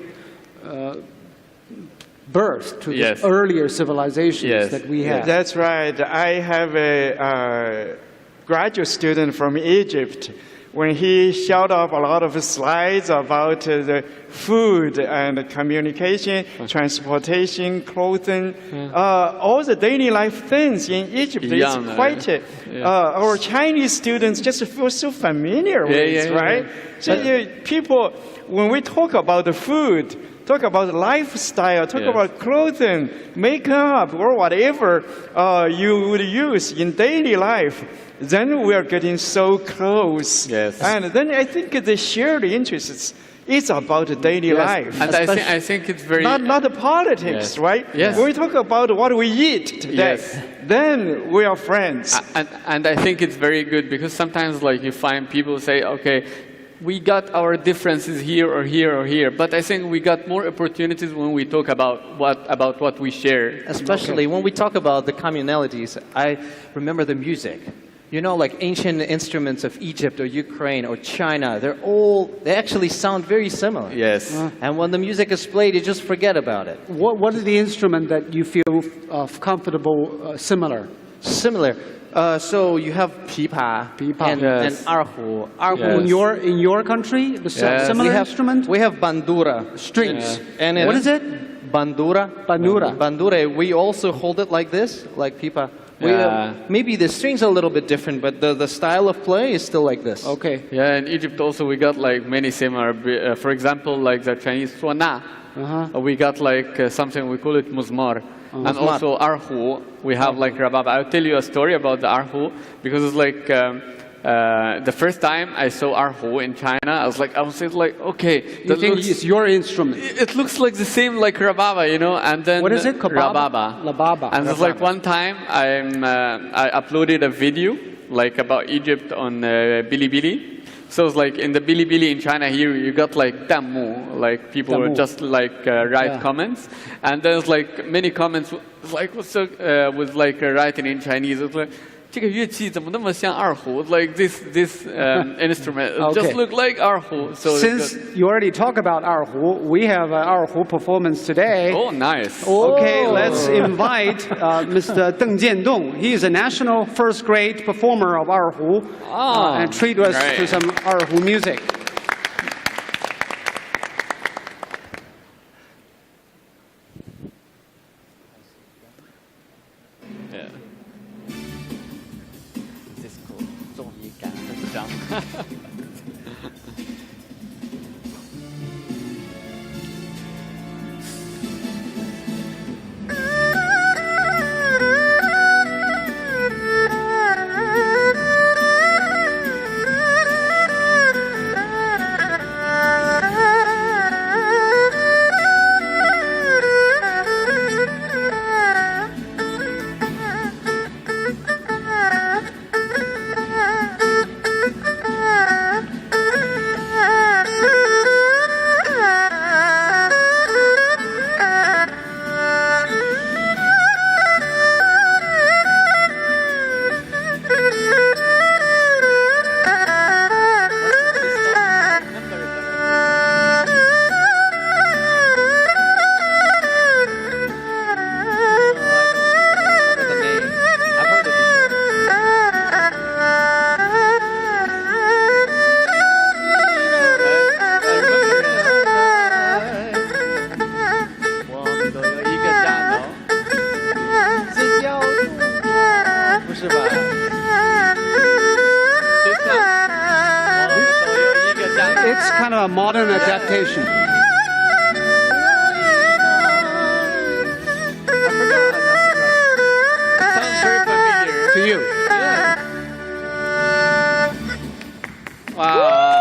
birth to the earlier civilizations that we have. That's right. I have a graduate student from Egypt. When he showed up a lot of slides about the food and communication, transportation, clothing, all the daily life things in Egypt, it's quite, our Chinese students just feel so familiar with it, right? So people, when we talk about the food, talk about lifestyle, talk about clothing, makeup, or whatever you would use in daily life, then we are getting so close. Yes. And then I think the shared interests is about daily life. And I think it's very... Not the politics, right? Yes. When we talk about what we eat today, then we are friends. And I think it's very good because sometimes like you find people say, okay, we got our differences here or here or here, but I think we got more opportunities when we talk about what we share. Especially when we talk about the communalities, I remember the music. You know, like ancient instruments of Egypt or Ukraine or China, they actually sound very similar. Yes. And when the music is played, you just forget about it. What is the instrument that you feel comfortable similar? Similar. So you have pipa, and erhu. Erhu. In your country, the similar instrument? We have bandura. Strings. And what is it? Bandura. Bandura. Bandura. We also hold it like this, like pipa. Maybe the strings are a little bit different, but the style of play is still like this. Okay. Yeah, in Egypt also we got like many similar. For example, like the Chinese suana. We got like something we call it muzmar. And also arhu, we have like rabab. I'll tell you a story about the arhu because it's like the first time I saw arhu in China, I was like, okay, you think it's your instrument? It looks like the same like rababa, you know. And then what is it? Rababa. Lababa. And it's like one time I uploaded a video like about Egypt on Bilibili. So it's like in the Bilibili in China here, you got like damu, like people would just like write comments, and there's like many comments like with like writing in Chinese. It's like, 这个乐器怎么那么像二胡? Like this instrument just look like 二胡. So since you already talk about erhu, we have an erhu performance today. Oh, nice. Okay, let's invite Mr. Deng Jiandong. He is a national first grade performer of erhu and treat us to some erhu music. It's kind of a modern adaptation. Sounds very familiar to you. Wow.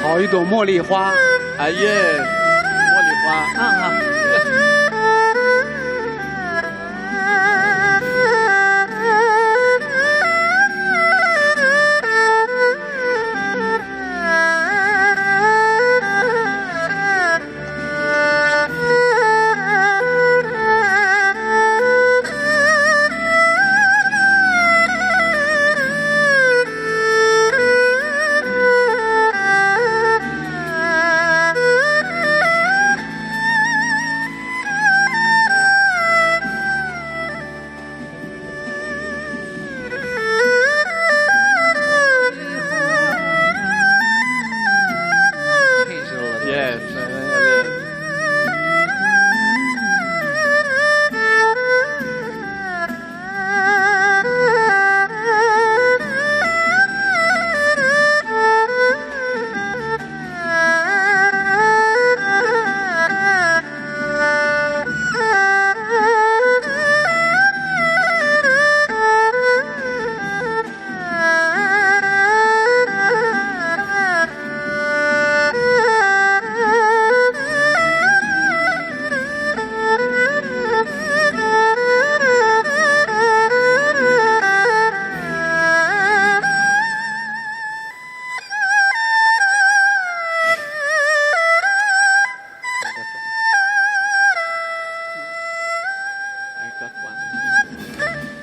好一朵茉莉花。啊耶，茉莉花。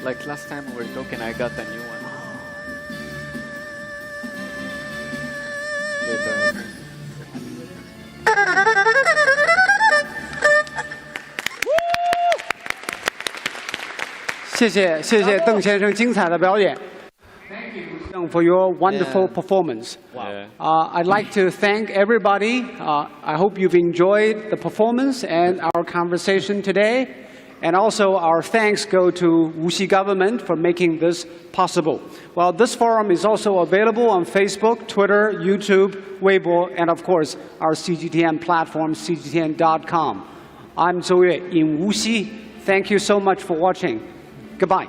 Like last time we were talking, I got a new one. 谢谢邓先生精彩的表演。Thank you for your wonderful performance. Wow. I'd like to thank everybody. I hope you've enjoyed the performance and our conversation today. And also our thanks go to Wuxi government for making this possible. Well, this forum is also available on Facebook, Twitter, YouTube, Weibo, and of course our CGTN platform, cgtn.com. I'm Zhou Yue in Wuxi. Thank you so much for watching. Goodbye.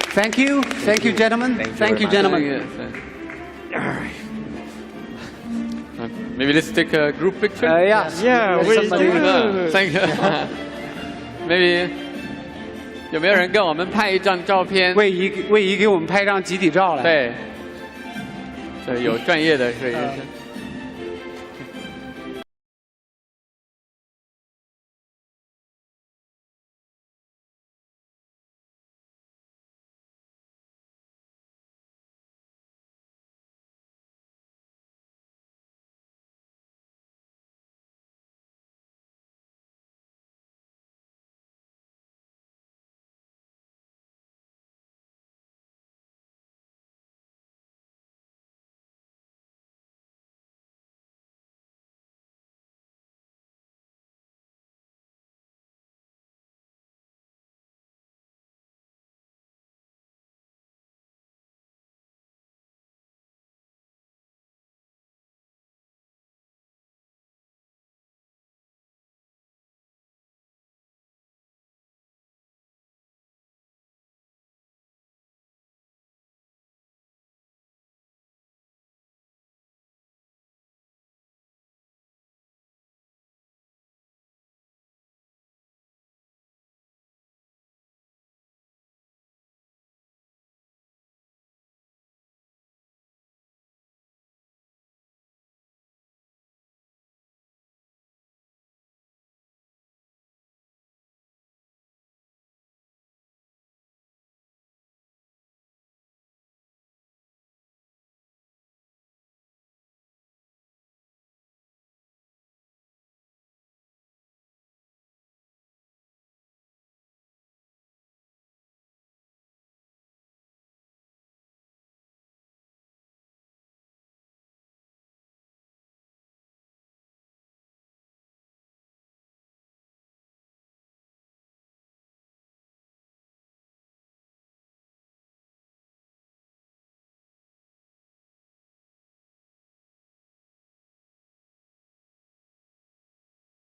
Thank you, gentlemen. Thank you, gentlemen. Maybe let's take a group picture. Yes. Yeah, Thank you. Maybe 有没有人跟我们拍一张照片？魏怡给我们拍张集体照来。对，对，有专业的摄影师。